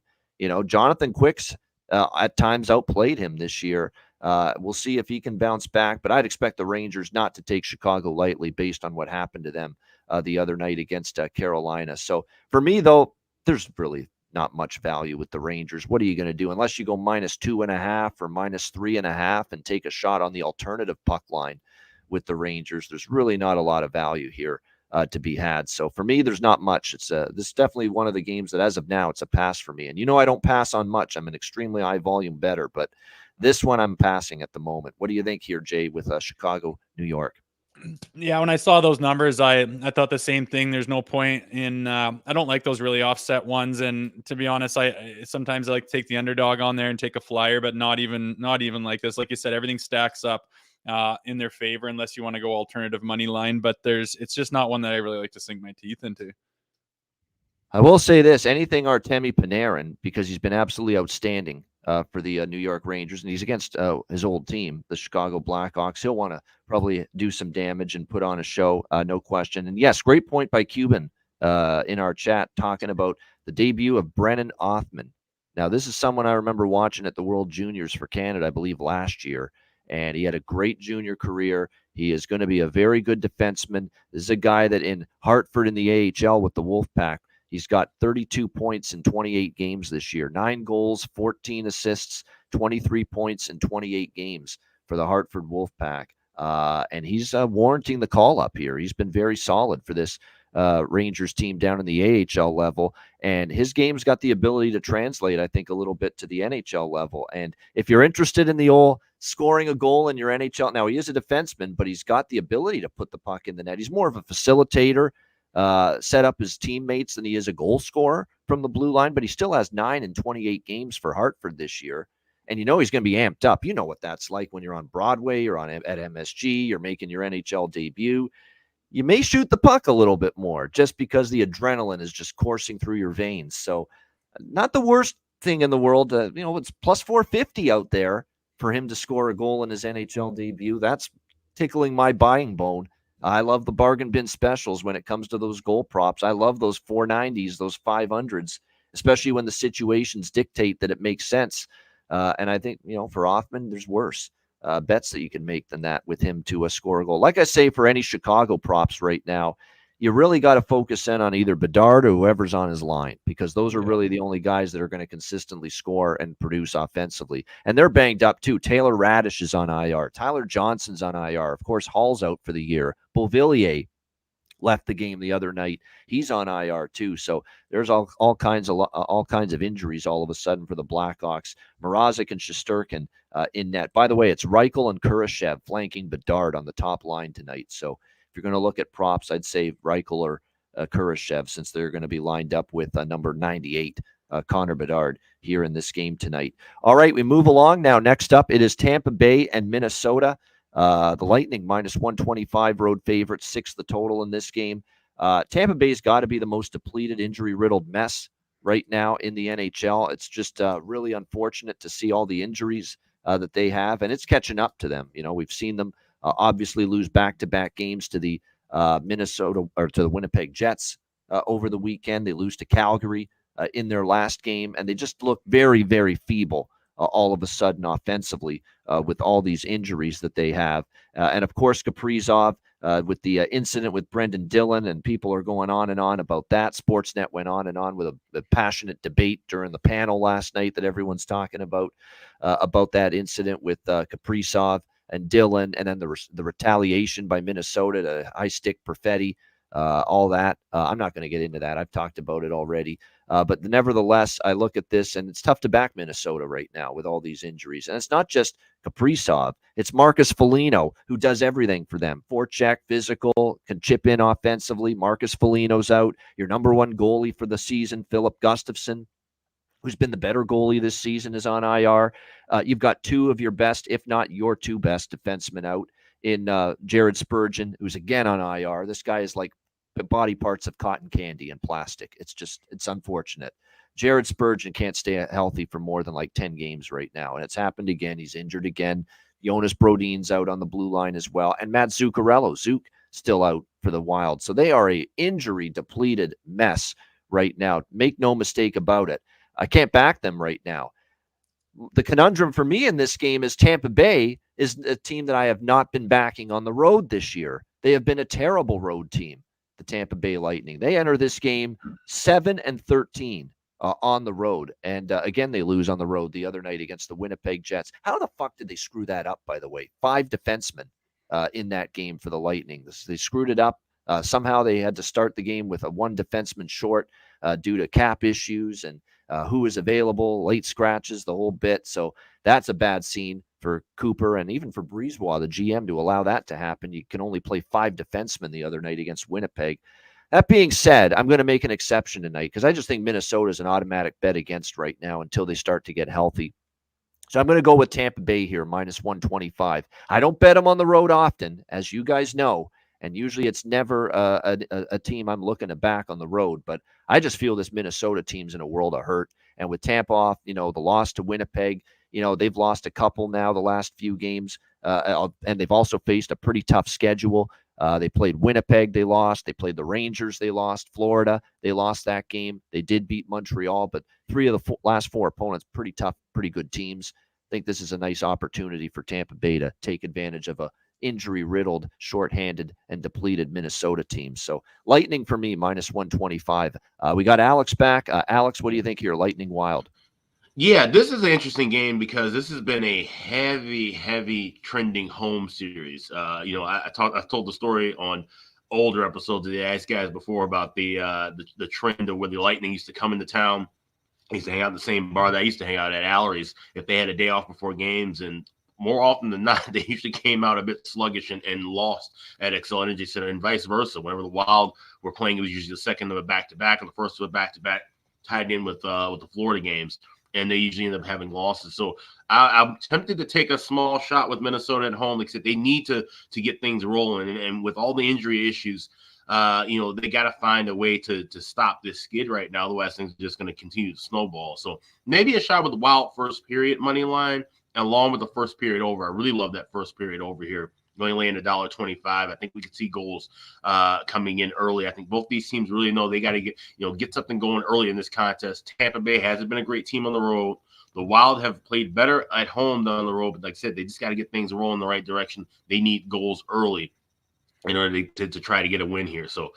Jonathan Quick's at times outplayed him this year. We'll see if he can bounce back, but I'd expect the Rangers not to take Chicago lightly based on what happened to them the other night against Carolina. So for me, though, there's really not much value with the Rangers. What are you going to do? Unless you go minus 2.5 or minus 3.5 and take a shot on the alternative puck line with the Rangers, there's really not a lot of value here to be had. So for me, there's not much. This is definitely one of the games that as of now, it's a pass for me. And I don't pass on much. I'm an extremely high volume bettor, but this one I'm passing at the moment. What do you think here, Jay, with Chicago, New York? Yeah, when I saw those numbers, I thought the same thing. There's no point in I don't like those really offset ones, and to be honest, I sometimes I like to take the underdog on there and take a flyer, but not even like this. Like you said, everything stacks up in their favor unless you want to go alternative money line, but it's just not one that I really like to sink my teeth into. I will say this: anything Artemi Panarin, because he's been absolutely outstanding for the New York Rangers, and he's against his old team, the Chicago Blackhawks. He'll want to probably do some damage and put on a show, no question. And yes, great point by Cuban in our chat talking about the debut of Brennan Othmann. Now, this is someone I remember watching at the World Juniors for Canada, I believe, last year, and he had a great junior career. He is going to be a very good defenseman. This is a guy that in Hartford in the AHL with the Wolfpack, he's got 32 points in 28 games this year, 9 goals, 14 assists, 23 points in 28 games for the Hartford Wolfpack. And he's warranting the call up here. He's been very solid for this Rangers team down in the AHL level. And his game's got the ability to translate, I think, a little bit to the NHL level. And if you're interested in the old scoring a goal in your NHL, now he is a defenseman, but he's got the ability to put the puck in the net. He's more of a facilitator, set up his teammates than he is a goal scorer from the blue line, but he still has 9 in 28 games for Hartford this year. And you know he's going to be amped up. You know what that's like when you're on Broadway, you're at MSG, you're making your NHL debut. You may shoot the puck a little bit more just because the adrenaline is just coursing through your veins. So not the worst thing in the world. It's plus 450 out there for him to score a goal in his NHL debut. That's tickling my buying bone. I love the bargain bin specials when it comes to those goal props. I love those 490s, those 500s, especially when the situations dictate that it makes sense. And I think, for Othmann, there's worse bets that you can make than that with him to score a goal. Like I say, for any Chicago props right now, you really got to focus in on either Bedard or whoever's on his line, because those are really the only guys that are going to consistently score and produce offensively. And they're banged up too. Taylor Radish is on IR. Tyler Johnson's on IR. Of course, Hall's out for the year. Beauvillier left the game the other night. He's on IR too. So there's all kinds of injuries all of a sudden for the Blackhawks. Mrazek and Shesterkin in net. By the way, it's Reichel and Kurashev flanking Bedard on the top line tonight. So if you're going to look at props, I'd say Reichel or Kurashev, since they're going to be lined up with number 98, Connor Bedard, here in this game tonight. All right, we move along now. Next up, it is Tampa Bay and Minnesota. The Lightning minus 125 road favorites, 6 the total in this game. Tampa Bay's got to be the most depleted, injury-riddled mess right now in the NHL. It's just really unfortunate to see all the injuries that they have, and it's catching up to them. We've seen them obviously lose back-to-back games to the Minnesota or to the Winnipeg Jets over the weekend. They lose to Calgary in their last game, and they just look very, very feeble all of a sudden offensively with all these injuries that they have. And of course, Kaprizov with the incident with Brendan Dillon, and people are going on and on about that. Sportsnet went on and on with a passionate debate during the panel last night that everyone's talking about that incident with Kaprizov and Dillon, and then the retaliation by Minnesota to high stick Perfetti, all that. I'm not going to get into that. I've talked about it already. But nevertheless, I look at this, and it's tough to back Minnesota right now with all these injuries. And it's not just Kaprizov. It's Marcus Foligno, who does everything for them. Forecheck, physical, can chip in offensively. Marcus Foligno's out. Your number one goalie for the season, Philip Gustafsson, who's been the better goalie this season, is on IR. You've got 2 of your best, if not your 2 best defensemen out in Jared Spurgeon, who's again on IR. This guy is like body parts of cotton candy and plastic. It's unfortunate. Jared Spurgeon can't stay healthy for more than like 10 games right now, and it's happened again. He's injured again. Jonas Brodin's out on the blue line as well, and Matt Zuccarello, still out for the Wild. So they are a injury-depleted mess right now. Make no mistake about it. I can't back them right now. The conundrum for me in this game is Tampa Bay is a team that I have not been backing on the road this year. They have been a terrible road team, the Tampa Bay Lightning. They enter this game 7-13 on the road. And again, they lose on the road the other night against the Winnipeg Jets. How the fuck did they screw that up, by the way? 5 defensemen in that game for the Lightning. They screwed it up. Somehow they had to start the game with a 1 defenseman short due to cap issues, and who is available, late scratches, the whole bit. So that's a bad scene for Cooper and even for Brisebois, the GM, to allow that to happen. You can only play 5 defensemen the other night against Winnipeg. That being said, I'm going to make an exception tonight because I just think Minnesota is an automatic bet against right now until they start to get healthy. So I'm going to go with Tampa Bay here, minus 125. I don't bet them on the road often, as you guys know, and usually it's never a team I'm looking to back on the road. But I just feel this Minnesota team's in a world of hurt. And with Tampa off, the loss to Winnipeg, they've lost a couple now the last few games, and they've also faced a pretty tough schedule. They played Winnipeg, they lost. They played the Rangers, they lost. Florida, they lost that game. They did beat Montreal, but 3 of the last 4 opponents, pretty tough, pretty good teams. I think this is a nice opportunity for Tampa Bay to take advantage of a injury-riddled, shorthanded, and depleted Minnesota team. So Lightning for me, minus 125. We got Alex back. Alex, what do you think here, Lightning Wild? Yeah, this is an interesting game because this has been a heavy trending home series. I told the story on older episodes of the Ice Guys before about the trend of where the Lightning used to come into town. They used to hang out in the same bar that I used to hang out at, Allery's, if they had a day off before games. And more often than not, they usually came out a bit sluggish and lost at Xcel Energy Center, and vice versa. Whenever the Wild were playing, it was usually the second of a back-to-back, and the first of a back-to-back tied in with the Florida games. And they usually end up having losses. So I'm tempted to take a small shot with Minnesota at home. Like I said, they need to get things rolling. And with all the injury issues, they got to find a way to stop this skid right now. Otherwise, things are just going to continue to snowball. So maybe a shot with the Wild first period money line, along with the first period over. I really love that first period over here. Only laying $1.25. I think we could see goals coming in early. I think both these teams really know they got to get something going early in this contest. Tampa Bay hasn't been a great team on the road. The Wild have played better at home than on the road, but like I said, they just got to get things rolling in the right direction. They need goals early in order to try to get a win here. So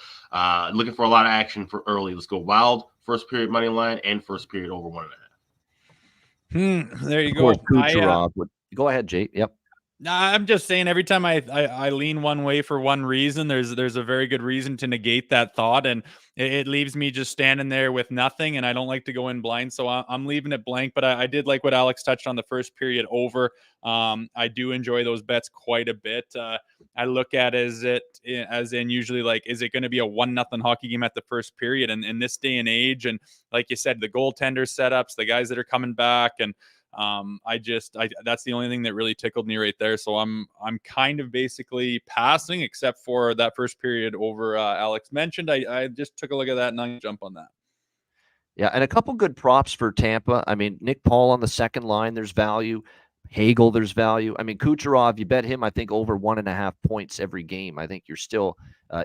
looking for a lot of action for early. Let's go Wild, first period money line, and first period over 1.5. There you go. Kucherov. Go ahead, Jay. Yep. I'm just saying every time I lean one way for one reason, there's a very good reason to negate that thought, and it leaves me just standing there with nothing, and I don't like to go in blind, so I'm leaving it blank. But I did like what Alex touched on, the first period over. I do enjoy those bets quite a bit. I look at as in usually like, is it going to be a 1-0 hockey game at the first period? And in this day and age, and like you said, the goaltender setups, the guys that are coming back, and that's the only thing that really tickled me right there. So I'm kind of basically passing, except for that first period over Alex mentioned. I just took a look at that and I'm gonna jump on that. Yeah, and a couple good props for Tampa. I mean, Nick Paul on the second line, there's value. Hagel, there's value. I mean, Kucherov, you bet him, I think, over 1.5 points every game. I think you're still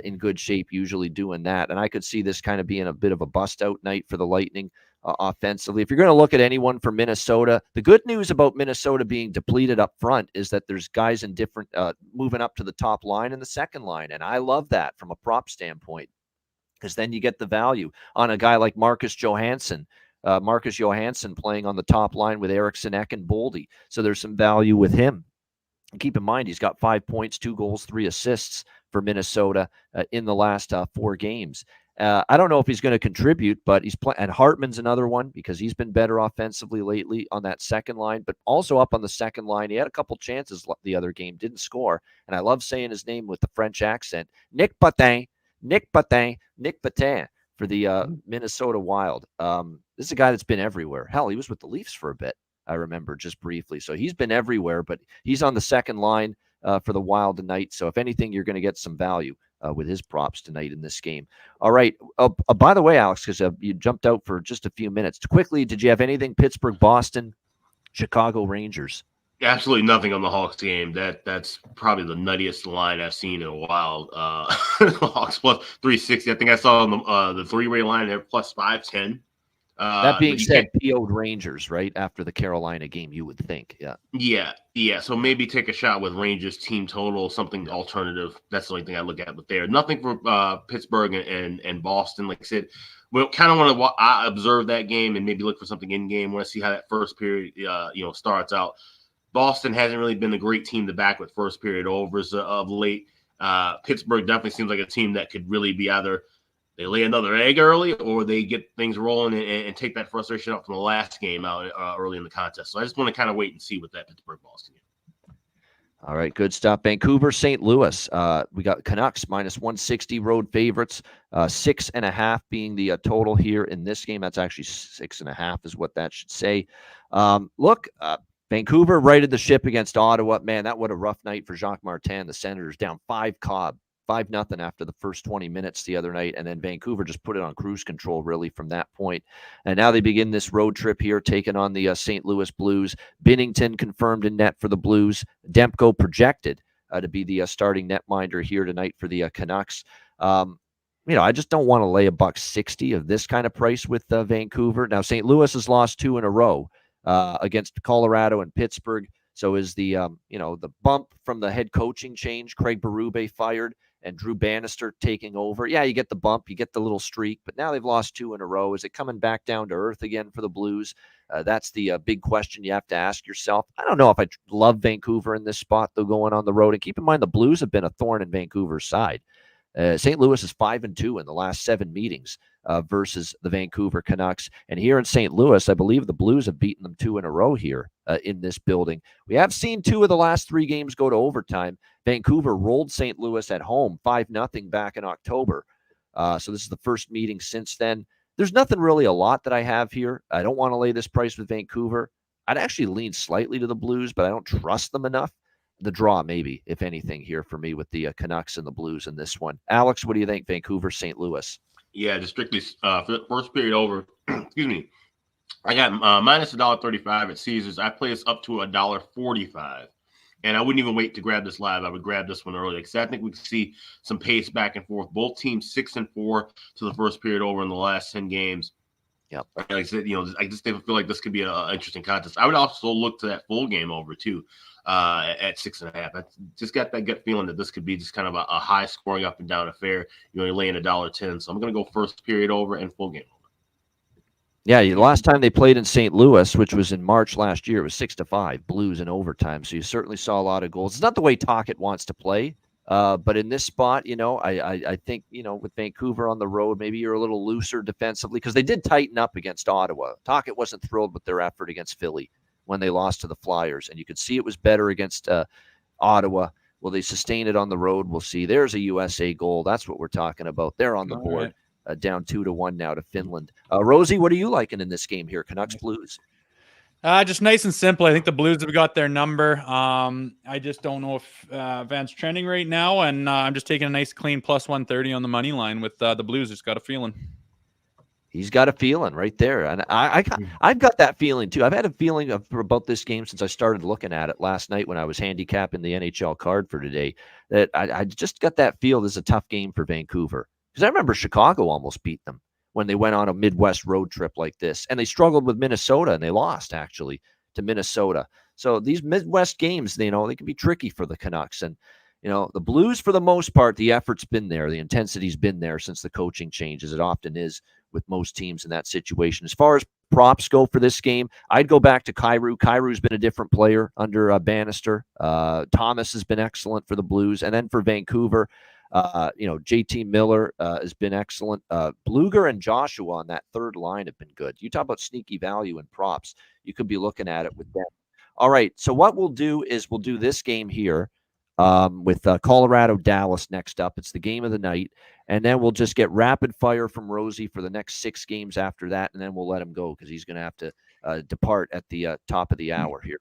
in good shape usually doing that. And I could see this kind of being a bit of a bust-out night for the Lightning offensively. If you're going to look at anyone from Minnesota, the good news about Minnesota being depleted up front is that there's guys in different moving up to the top line and the second line. And I love that from a prop standpoint, because then you get the value on a guy like Marcus Johansson. Marcus Johansson playing on the top line with Eriksson, Ek, and Boldy. So there's some value with him. And keep in mind, he's got 5 points, 2 goals, 3 assists for Minnesota in the last 4 games. I don't know if he's going to contribute, but he's playing. And Hartman's another one because he's been better offensively lately on that second line, but also up on the second line. He had a couple chances the other game, didn't score. And I love saying his name with the French accent. Nick Patin for the Minnesota Wild. This is a guy that's been everywhere. Hell, he was with the Leafs for a bit, I remember, just briefly. So he's been everywhere, but he's on the second line for the Wild tonight. So if anything, you're going to get some value with his props tonight in this game. All right. By the way, Alex, because you jumped out for just a few minutes. Quickly, did you have anything Pittsburgh, Boston, Chicago Rangers? Absolutely nothing on the Hawks game. That's probably the nuttiest line I've seen in a while. Hawks plus 360. I think I saw on the three-way line there plus 510. That being said, PO'd Rangers, right, after the Carolina game, you would think. Yeah. So maybe take a shot with Rangers team total, something alternative. That's the only thing I look at. But there, nothing for Pittsburgh and Boston. Like I said, we kind of want to observe that game and maybe look for something in game. Want to see how that first period, starts out. Boston hasn't really been a great team to back with first period overs of late. Pittsburgh definitely seems like a team that could really be either they lay another egg early, or they get things rolling and take that frustration up from the last game out early in the contest. So I just want to kind of wait and see what that Pittsburgh Boston game. All right, good stuff. Vancouver, St. Louis. We got Canucks minus 160 road favorites, 6.5 being the total here in this game. That's actually 6.5 is what that should say. Vancouver righted the ship against Ottawa. Man, that was a rough night for Jacques Martin. The Senators down 5-0 after the first 20 minutes the other night, and then Vancouver just put it on cruise control really from that point. And now they begin this road trip here, taking on the St. Louis Blues. Binnington confirmed in net for the Blues. Demko projected to be the starting netminder here tonight for the Canucks. I just don't want to lay $1.60 of this kind of price with Vancouver. Now, St. Louis has lost 2 in a row against Colorado and Pittsburgh. So is the the bump from the head coaching change, Craig Berube fired, and Drew Bannister taking over. Yeah, you get the bump, you get the little streak, but now they've lost 2 in a row. Is it coming back down to earth again for the Blues? That's the big question you have to ask yourself. I don't know if I love Vancouver in this spot, though, going on the road. And keep in mind, the Blues have been a thorn in Vancouver's side. St. Louis is 5-2 in the last 7 meetings versus the Vancouver Canucks. And here in St. Louis, I believe the Blues have beaten them 2 in a row here in this building. We have seen 2 of the last 3 games go to overtime. Vancouver rolled St. Louis at home 5-0 back in October. So this is the first meeting since then. There's nothing really a lot that I have here. I don't want to lay this price with Vancouver. I'd actually lean slightly to the Blues, but I don't trust them enough. The draw, maybe, if anything, here for me with the Canucks and the Blues in this one. Alex, what do you think? Vancouver, St. Louis. Yeah, just strictly for the first period over. Excuse me. I got minus $1.35 at Caesars. I play this up to $1.45, and I wouldn't even wait to grab this live. I would grab this one early because I think we can see some pace back and forth. Both teams 6-4 to the first period over in the last 10 games. Yep. Like I said, I just feel like this could be an interesting contest. I would also look to that full game over too. At 6.5. I just got that gut feeling that this could be just kind of a high scoring up and down affair. You're only laying $1.10. So I'm going to go first period over and full game over. Yeah, the last time they played in St. Louis, which was in March last year, it was 6-5, Blues in overtime. So you certainly saw a lot of goals. It's not the way Tocchet wants to play. But in this spot, I think, with Vancouver on the road, maybe you're a little looser defensively because they did tighten up against Ottawa. Tocchet wasn't thrilled with their effort against Philly when they lost to the Flyers, and you could see it was better against Ottawa. Will they sustain it on the road? We'll see. There's a USA goal. That's what we're talking about. They're on the board, down 2-1 now to Finland. Rosie, what are you liking in this game here? Canucks, Blues? Just nice and simple. I think the Blues have got their number. I just don't know if Van's trending right now, and I'm just taking a nice clean plus 130 on the money line with the Blues. Just got a feeling. He's got a feeling right there. And I've got that feeling too. I've had a feeling about this game since I started looking at it last night when I was handicapping the NHL card for today, that I just got that feel this is a tough game for Vancouver. Because I remember Chicago almost beat them when they went on a Midwest road trip like this. And they struggled with Minnesota, and they lost, actually, to Minnesota. So these Midwest games, they can be tricky for the Canucks. And, the Blues, for the most part, the effort's been there. The intensity's been there since the coaching change, as it often is with most teams in that situation. As far as props go for this game, I'd go back to Kyrou. Kyrou's been a different player under Bannister. Thomas has been excellent for the Blues. And then for Vancouver, JT Miller has been excellent. Bluger and Joshua on that third line have been good. You talk about sneaky value and props. You could be looking at it with them. All right, so what we'll do is we'll do this game here with Colorado-Dallas next up. It's the game of the night. And then we'll just get rapid fire from Rosie for the next 6 games after that, and then we'll let him go because he's going to have to depart at the top of the hour here.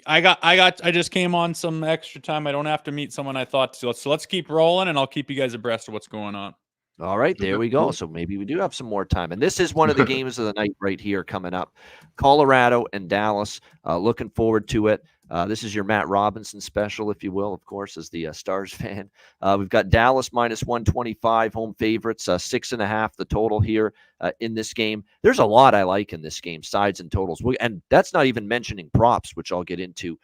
I just came on some extra time. I don't have to meet someone I thought to. So let's keep rolling, and I'll keep you guys abreast of what's going on. All right, there we go. So maybe we do have some more time. And this is one of the games of the night right here coming up. Colorado and Dallas. Looking forward to it. This is your Matt Robinson special, if you will, of course, as the Stars fan. We've got Dallas minus 125, home favorites, 6.5 the total here in this game. There's a lot I like in this game, sides and totals. And that's not even mentioning props, which I'll get into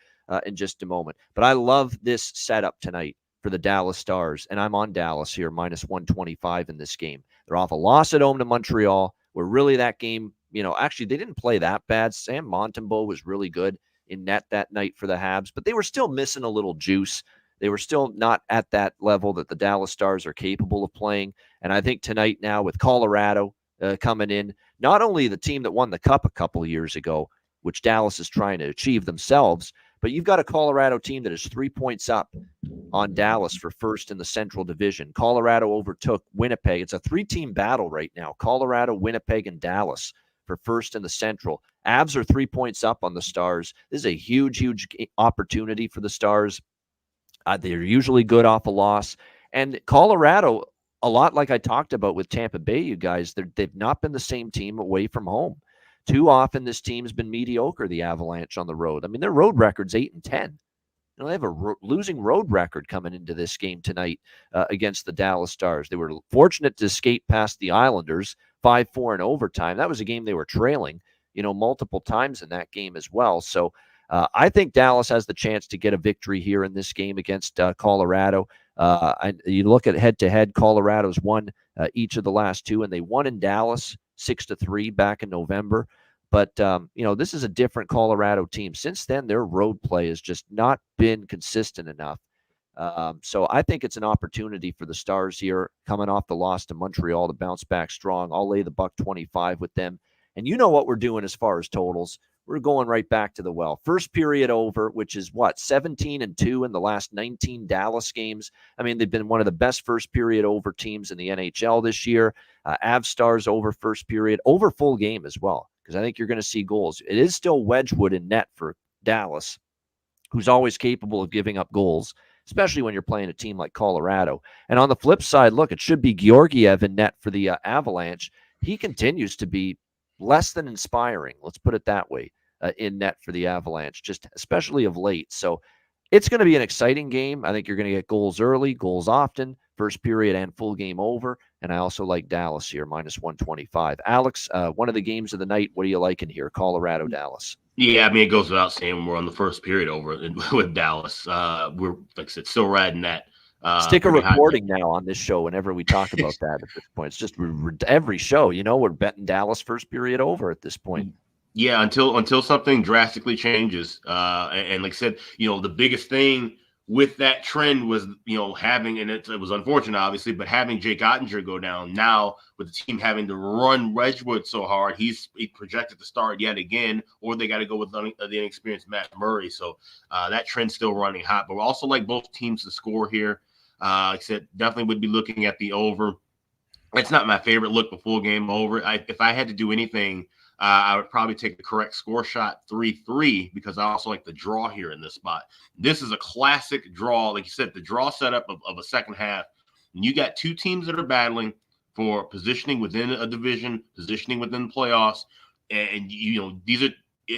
in just a moment. But I love this setup tonight for the Dallas Stars, and I'm on Dallas here, minus 125 in this game. They're off a loss at home to Montreal, where really that game, actually they didn't play that bad. Sam Montembeault was really good in net that night for the Habs, but they were still missing a little juice. they were still not at that level that the Dallas Stars are capable of playing. And I think tonight now with Colorado coming in, not only the team that won the Cup a couple of years ago, which Dallas is trying to achieve themselves, but you've got a Colorado team that is 3 points up on Dallas for first in the Central Division. Colorado overtook Winnipeg. It's a 3-team battle right now. Colorado, Winnipeg, and Dallas for first in the Central. Avs are 3 points up on the Stars. This is a huge, huge opportunity for the Stars. They're usually good off a loss. And Colorado, a lot like I talked about with Tampa Bay, you guys, they've not been the same team away from home. Too often this team's been mediocre, the Avalanche, on the road. I mean, their road record's 8-10. They have a losing road record coming into this game tonight against the Dallas Stars. They were fortunate to escape past the Islanders 5-4 in overtime. That was a game they were trailing, multiple times in that game as well. So I think Dallas has the chance to get a victory here in this game against Colorado. You look at head-to-head, Colorado's won each of the last two, and they won in Dallas 6-3 back in November. But, this is a different Colorado team. Since then, their road play has just not been consistent enough. So I think it's an opportunity for the Stars here, coming off the loss to Montreal, to bounce back strong. I'll lay the $1.25 with them. And you know what we're doing as far as totals. We're going right back to the well. First period over, which is 17-2 in the last 19 Dallas games. I mean, they've been one of the best first period over teams in the NHL this year. Avs Stars over first period, over full game as well, because I think you're going to see goals. It is still Wedgwood in net for Dallas, who's always capable of giving up goals, especially when you're playing a team like Colorado. And on the flip side, look, it should be Georgiev in net for the Avalanche. He continues to be less than inspiring, let's put it that way, in net for the Avalanche, just especially of late. So it's going to be an exciting game. I think you're going to get goals early, goals often, first period and full game over. And I also like Dallas here, -125. Alex, one of the games of the night, what are you liking here? Colorado, Dallas. Yeah, I mean, it goes without saying we're on the first period over with Dallas. We're, like I said, still riding that. Stick a recording now on this show whenever we talk about that at this point. It's just every show, we're betting Dallas first period over at this point. Yeah, until something drastically changes. And like I said, the biggest thing with that trend was, having, and it was unfortunate, obviously, but having Jake Ottinger go down now with the team having to run Wedgwood so hard, he's projected to start yet again, or they got to go with the inexperienced Matt Murray. So that trend's still running hot. But we also like both teams to score here. Like I said, definitely would be looking at the over. It's not my favorite look before game over. If I had to do anything, I would probably take the correct score shot 3-3, because I also like the draw here in this spot. This is a classic draw. Like you said, the draw setup of a second half. And you got two teams that are battling for positioning within a division, positioning within the playoffs. And these are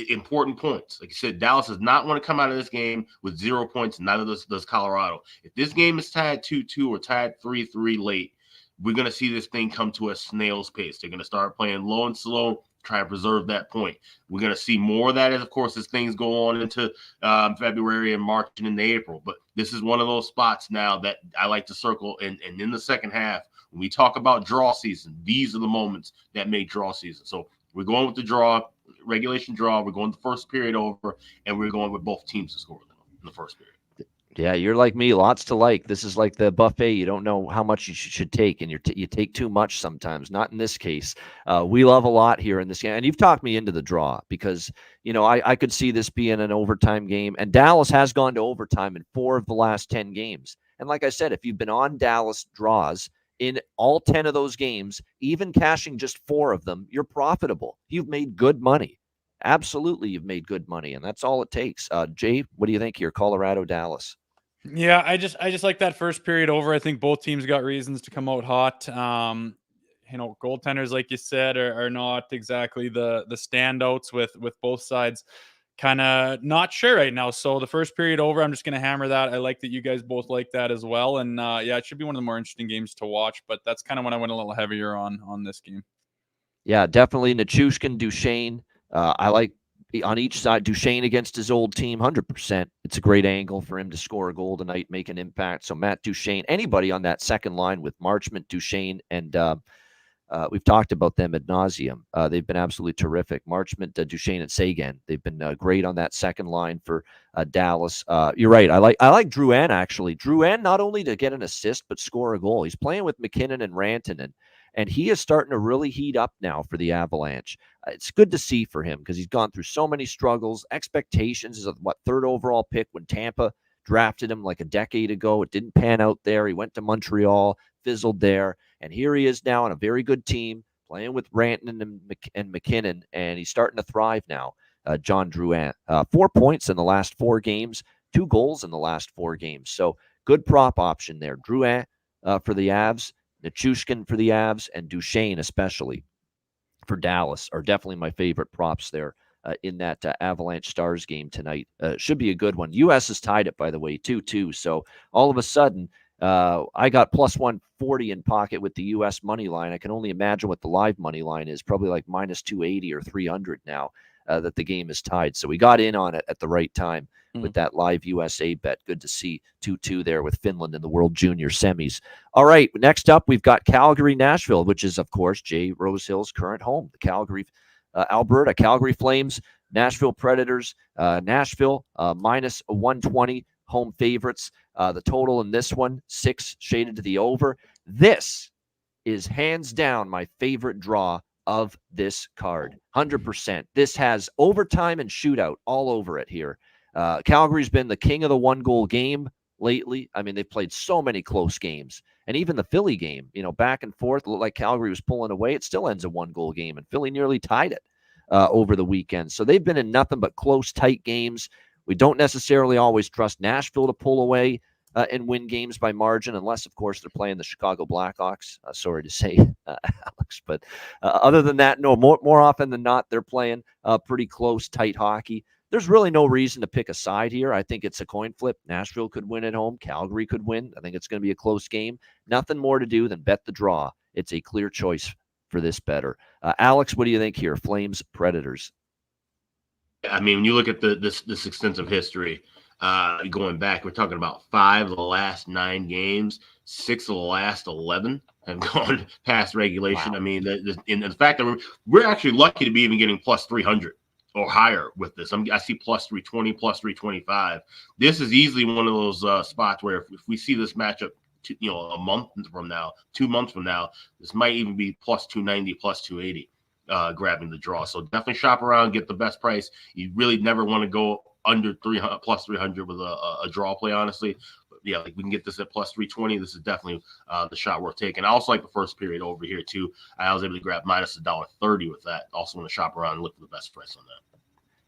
important points. Like you said, Dallas does not want to come out of this game with 0 points. Neither does Colorado. If this game is tied 2-2 or tied 3-3 late, we're going to see this thing come to a snail's pace. They're going to start playing low and slow, try to preserve that point. We're going to see more of that, of course, as things go on into February and March and into April. But this is one of those spots now that I like to circle. And in the second half, when we talk about draw season, these are the moments that make draw season. So we're going with the draw, regulation draw. We're going the first period over, and we're going with both teams to score in the first period. Yeah, you're like me. Lots to like. This is like the buffet. You don't know how much you should take, and you take too much sometimes. Not in this case. We love a lot here in this game. And you've talked me into the draw because, I could see this being an overtime game. And Dallas has gone to overtime in 4 of the last 10 games. And like I said, if you've been on Dallas draws in all 10 of those games, even cashing just 4 of them, you're profitable. You've made good money. Absolutely, you've made good money, and that's all it takes. Jay, what do you think here? Colorado, Dallas. Yeah, I just like that first period over. I think both teams got reasons to come out hot. Goaltenders, like you said, are not exactly the standouts with both sides. Kind of not sure right now. So the first period over, I'm just going to hammer that. I like that you guys both like that as well. And it should be one of the more interesting games to watch. But that's kind of when I went a little heavier on this game. Yeah, definitely Nichushkin, Duchesne. I like on each side, Duchesne against his old team, 100%. It's a great angle for him to score a goal tonight, make an impact. So Matt Duchesne, anybody on that second line with Marchment, Duchesne, and We've talked about them ad nauseum. They've been absolutely terrific. Marchment, Duchesne, and Sagan. They've been great on that second line for Dallas. You're right. I like Drouin, actually. Drouin, not only to get an assist, but score a goal. He's playing with McKinnon and Rantanen, and he is starting to really heat up now for the Avalanche. It's good to see for him because he's gone through so many struggles. Expectations is a third overall pick when Tampa drafted him like a decade ago. It didn't pan out there. He went to Montreal, fizzled there. And here he is now on a very good team, playing with Rantanen and McKinnon, and he's starting to thrive now. John Drouin, 4 points in the last 4 games, 2 goals in the last 4 games. So good prop option there. Drouin for the Avs, Nichushkin for the Avs, and Duchesne especially for Dallas are definitely my favorite props there in that Avalanche Stars game tonight. Should be a good one. U.S. has tied it, by the way, 2-2. So all of a sudden, I got plus 140 in pocket with the U.S. money line. I can only imagine what the live money line is, probably like minus 280 or 300 now that the game is tied. So we got in on it at the right time with that live USA bet. Good to see 2-2 there with Finland in the World Junior semis. All right, next up, we've got Calgary, Nashville, which is, of course, Jay Rosehill's current home, the Calgary, Alberta. Calgary Flames, Nashville Predators. Nashville minus 120. Home favorites. The total in this one, 6 shaded to the over. This is hands down my favorite draw of this card. 100%. This has overtime and shootout all over it here. Calgary's been the king of the 1-goal game lately. I mean, they've played so many close games. And even the Philly game, back and forth, looked like Calgary was pulling away. It still ends a 1-goal game, and Philly nearly tied it over the weekend. So they've been in nothing but close, tight games. We don't necessarily always trust Nashville to pull away and win games by margin, unless, of course, they're playing the Chicago Blackhawks. Sorry to say, Alex. But other than that, no, more often than not, they're playing pretty close, tight hockey. There's really no reason to pick a side here. I think it's a coin flip. Nashville could win at home. Calgary could win. I think it's going to be a close game. Nothing more to do than bet the draw. It's a clear choice for this bettor. Alex, what do you think here? Flames, Predators. I mean, when you look at this extensive history, going back, we're talking about 5 of the last 9 games, 6 of the last 11 have gone past regulation. Wow. I mean, in fact, we're actually lucky to be even getting plus 300 or higher with this. I see plus 320, plus 325. This is easily one of those spots where if we see this matchup, a month from now, 2 months from now, this might even be plus 290, plus 280. Grabbing the draw. So definitely shop around, get the best price. You really never want to go under 300 plus 300 with a draw play, honestly. But yeah, like we can get this at plus 320. This is definitely the shot worth taking. I also like the first period over here too. I was able to grab minus $1.30 with that. Also want to shop around and look for the best price on that.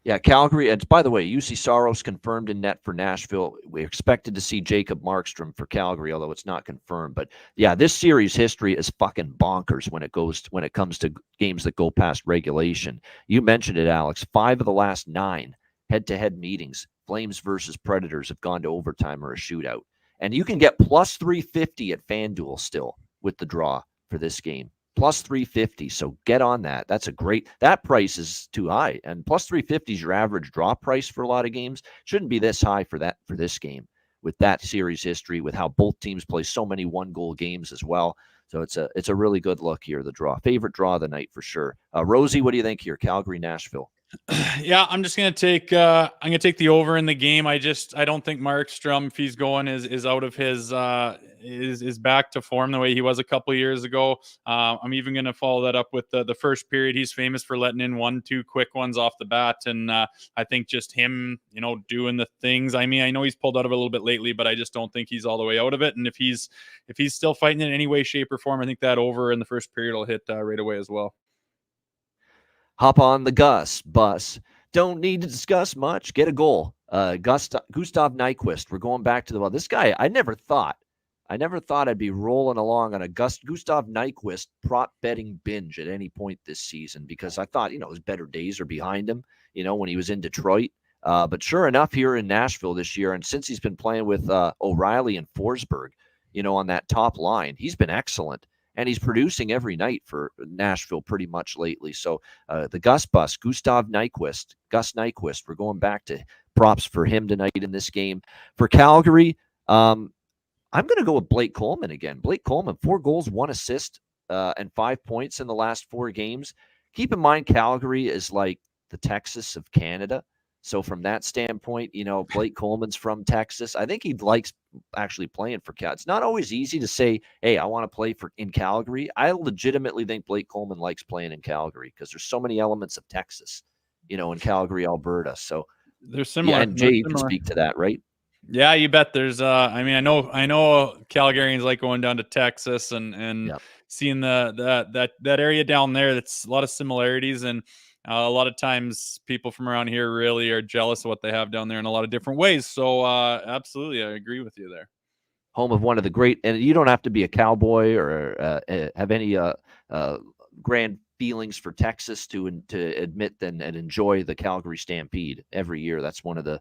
Yeah, Calgary. And by the way, UC Saros confirmed in net for Nashville. We expected to see Jacob Markstrom for Calgary, although it's not confirmed. But yeah, this series history is fucking bonkers when it comes to games that go past regulation. You mentioned it, Alex. 5 of the last 9 head-to-head meetings, Flames versus Predators, have gone to overtime or a shootout. And you can get plus 350 at FanDuel still with the draw for this game. Plus 350. So get on that. That's a great, that price is too high. And plus 350 is your average draw price for a lot of games. Shouldn't be this high for this game with that series history, with how both teams play so many 1-goal games as well. So it's a really good look here, the draw. Favorite draw of the night for sure. Rosie, what do you think here? Calgary, Nashville. Yeah, I'm just gonna take the over in the game. I don't think Markstrom, if he's going, is out of his is back to form the way he was a couple of years ago. I'm even gonna follow that up with the first period. He's famous for letting in 1-2 quick ones off the bat, and I think just him, doing the things. I mean, I know he's pulled out of it a little bit lately, but I just don't think he's all the way out of it. And if he's still fighting in any way, shape, or form, I think that over in the first period will hit right away as well. Hop on the Gus bus. Don't need to discuss much. Get a goal. Gustav Nyquist. We're going back to this guy. I never thought I'd be rolling along on a Gustav Nyquist prop betting binge at any point this season, because I thought, his better days are behind him, when he was in Detroit. But sure enough, here in Nashville this year, and since he's been playing with O'Reilly and Forsberg, on that top line, he's been excellent. And he's producing every night for Nashville pretty much lately. So the Gus bus, Gustav Nyquist, Gus Nyquist, we're going back to props for him tonight in this game. For Calgary, I'm going to go with Blake Coleman again. Blake Coleman, 4 goals, 1 assist and 5 points in the last 4 games. Keep in mind, Calgary is like the Texas of Canada. So from that standpoint, Blake Coleman's from Texas. I think he likes actually playing for Cal. It's not always easy to say, hey, I want to play in Calgary. I legitimately think Blake Coleman likes playing in Calgary because there's so many elements of Texas, in Calgary, Alberta. So they're similar. Yeah, and Jay, you can speak to that, right? Yeah, you bet. There's I know Calgarians like going down to Texas and Yep. seeing that area down there. That's a lot of similarities, and a lot of times people from around here really are jealous of what they have down there in a lot of different ways. So absolutely, I agree with you there. Home of one of the great, and you don't have to be a Cowboy or have any grand feelings for Texas to admit and enjoy the Calgary Stampede every year. That's one of the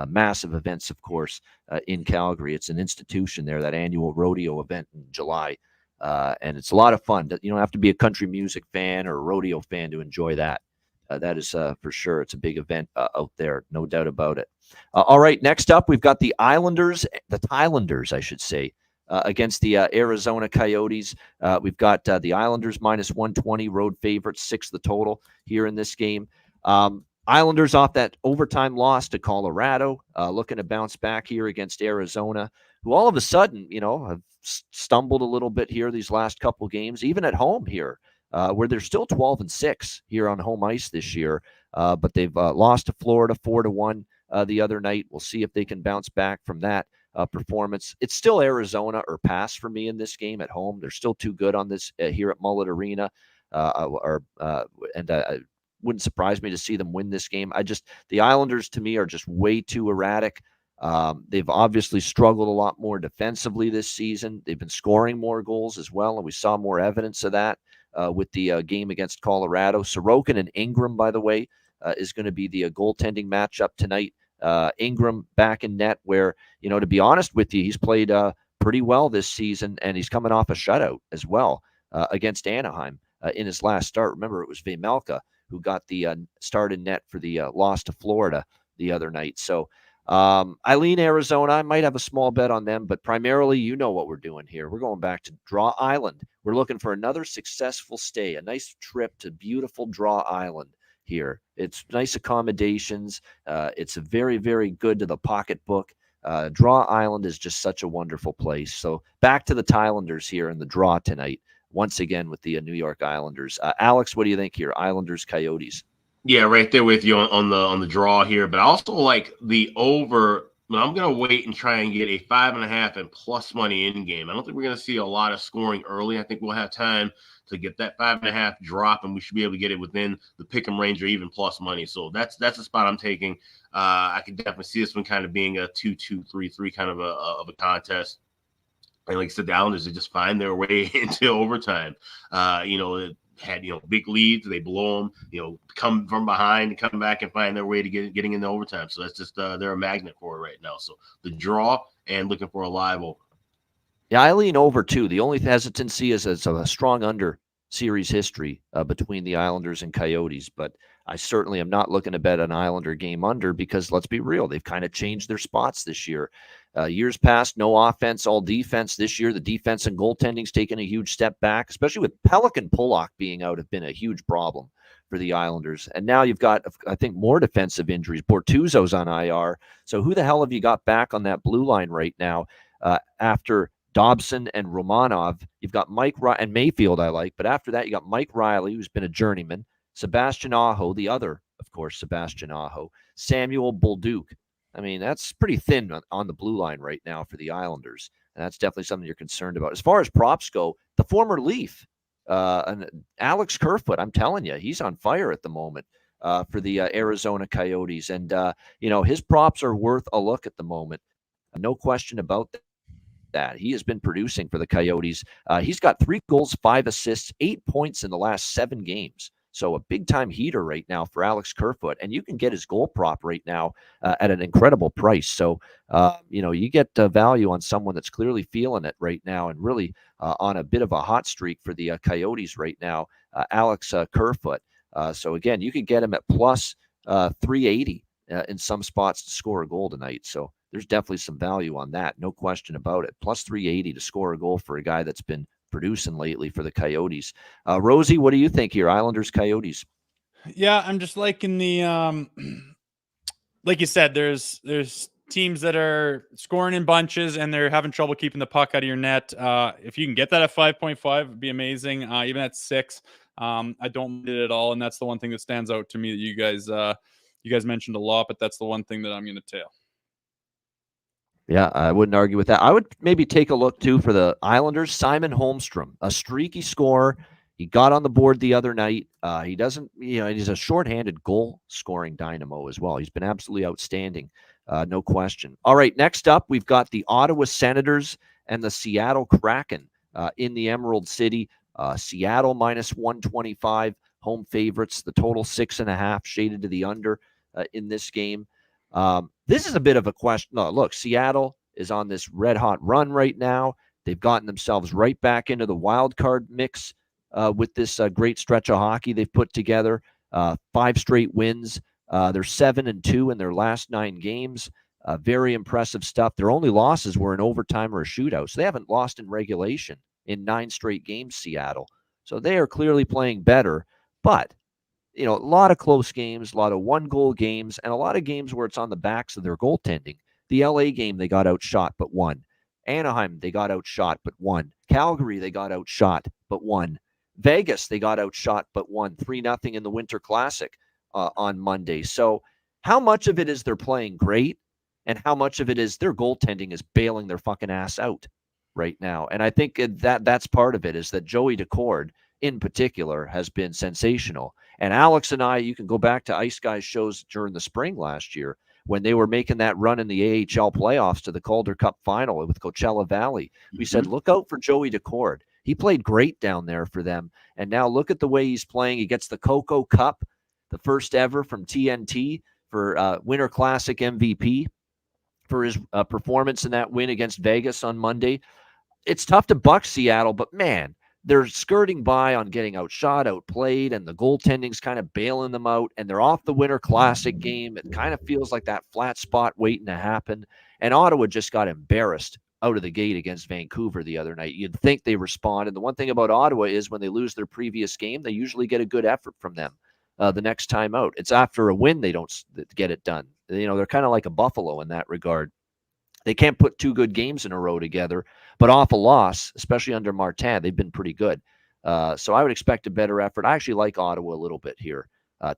massive events, of course, in Calgary. It's an institution there, that annual rodeo event in July. And it's a lot of fun. You don't have to be a country music fan or a rodeo fan to enjoy that. That is for sure. It's a big event out there, no doubt about it. All right, next up, we've got the Islanders, I should say, against the Arizona Coyotes. We've got the Islanders minus 120, road favorites, 6 the total here in this game. Islanders off that overtime loss to Colorado, looking to bounce back here against Arizona, who all of a sudden, have stumbled a little bit here these last couple games, even at home here, where they're still 12-6 here on home ice this year. But they've lost to Florida 4-1 the other night. We'll see if they can bounce back from that performance. It's still Arizona or pass for me in this game at home. They're still too good on this here at Mullet Arena, and it wouldn't surprise me to see them win this game. The Islanders to me are just way too erratic. They've obviously struggled a lot more defensively this season. They've been scoring more goals as well, and we saw more evidence of that with the game against Colorado. Sorokin and Ingram, by the way, is going to be the goaltending matchup tonight. Ingram back in net where, to be honest with you, he's played pretty well this season, and he's coming off a shutout as well against Anaheim in his last start. Remember, it was Vejmelka who got the start in net for the loss to Florida the other night. So I lean Arizona. I might have a small bet on them, but primarily, what we're doing here. We're going back to Draw Island. We're looking for another successful stay, a nice trip to beautiful Draw Island here. It's nice accommodations. It's a very, very good to the pocketbook. Draw Island is just such a wonderful place. So back to the Thailanders here in the draw tonight, once again with the New York Islanders. Alex, what do you think here? Islanders, Coyotes. Yeah, right there with you on the draw here. But I also like the over. I'm going to wait and try and get a 5.5 and plus money in game. I don't think we're going to see a lot of scoring early. I think we'll have time to get that 5.5 drop, and we should be able to get it within the pick 'em range or even plus money. So that's the spot I'm taking. I can definitely see this one kind of being a 2-2, 3-3 kind of a contest. And like I said, the Islanders they just find their way into overtime. It had big leads, they blow them. Come from behind, come back and find their way to getting into overtime. So that's just they're a magnet for it right now. So the draw and looking for a live over. Yeah, I lean over too. The only hesitancy is it's a strong under series history between the Islanders and Coyotes, but I certainly am not looking to bet an Islander game under because let's be real, they've kind of changed their spots this year. Years past, no offense, all defense. This year, the defense and goaltending's taken a huge step back, especially with Pelican Pollock being out, have been a huge problem for the Islanders. And now you've got, I think, more defensive injuries. Bortuzzo's on IR. So who the hell have you got back on that blue line right now after Dobson and Romanov? You've got and Mayfield I like, but after that, you got Mike Riley, who's been a journeyman, Sebastian Aho, the other, of course, Sebastian Aho, Samuel Bolduc. I mean, that's pretty thin on the blue line right now for the Islanders. And that's definitely something you're concerned about. As far as props go, the former Leaf, and Alex Kerfoot, I'm telling you, he's on fire at the moment for the Arizona Coyotes. And, his props are worth a look at the moment. No question about that. He has been producing for the Coyotes. He's got 3 goals, 5 assists, 8 points in the last 7 games. So a big-time heater right now for Alex Kerfoot. And you can get his goal prop right now at an incredible price. So, you get value on someone that's clearly feeling it right now and really on a bit of a hot streak for the Coyotes right now, Alex Kerfoot. So, again, you could get him at plus 380 in some spots to score a goal tonight. So there's definitely some value on that. No question about it. Plus 380 to score a goal for a guy that's been producing lately for the Coyotes. Rosie, what do you think here? Islanders, Coyotes. Yeah, I'm just liking the like you said, there's teams that are scoring in bunches and they're having trouble keeping the puck out of your net. If you can get that at 5.5, it'd be amazing. Even at 6, I don't mind it at all, and that's the one thing that stands out to me that you guys mentioned a lot, but that's the one thing that I'm going to tail. Yeah, I wouldn't argue with that. I would maybe take a look, too, for the Islanders. Simon Holmstrom, a streaky scorer. He got on the board the other night. He doesn't, he's a shorthanded goal-scoring dynamo as well. He's been absolutely outstanding, no question. All right, next up, we've got the Ottawa Senators and the Seattle Kraken in the Emerald City. Seattle minus 125, home favorites. The total 6.5, shaded to the under in this game. This is a bit of a question. No, look, Seattle is on this red-hot run right now. They've gotten themselves right back into the wild card mix with this great stretch of hockey they've put together. 5 straight wins. They're 7-2 in their last 9 games. Very impressive stuff. Their only losses were in overtime or a shootout, so they haven't lost in regulation in 9 straight games, Seattle. So they are clearly playing better, but a lot of close games, a lot of one-goal games, and a lot of games where it's on the backs of their goaltending. The LA game, they got outshot but won. Anaheim, they got outshot but won. Calgary, they got outshot but won. Vegas, they got outshot but won 3-0 in the Winter Classic on Monday. So how much of it is they're playing great, and how much of it is their goaltending is bailing their fucking ass out right now? And I think that's part of it, is that Joey Decord in particular has been sensational. And Alex and I, you can go back to Ice Guys shows during the spring last year when they were making that run in the AHL playoffs to the Calder Cup final with Coachella Valley. We said, look out for Joey Decord. He played great down there for them. And now look at the way he's playing. He gets the Coco Cup, the first ever from TNT for Winter Classic MVP for his performance in that win against Vegas on Monday. It's tough to buck Seattle, but man, they're skirting by on getting outshot, outplayed, and the goaltending's kind of bailing them out, and they're off the Winter Classic game. It kind of feels like that flat spot waiting to happen. And Ottawa just got embarrassed out of the gate against Vancouver the other night. You'd think they respond. And the one thing about Ottawa is when they lose their previous game, they usually get a good effort from them the next time out. It's after a win they don't get it done. They're kind of like a Buffalo in that regard. They can't put 2 good games in a row together, but off a loss, especially under Martin, they've been pretty good. So I would expect a better effort. I actually like Ottawa a little bit here.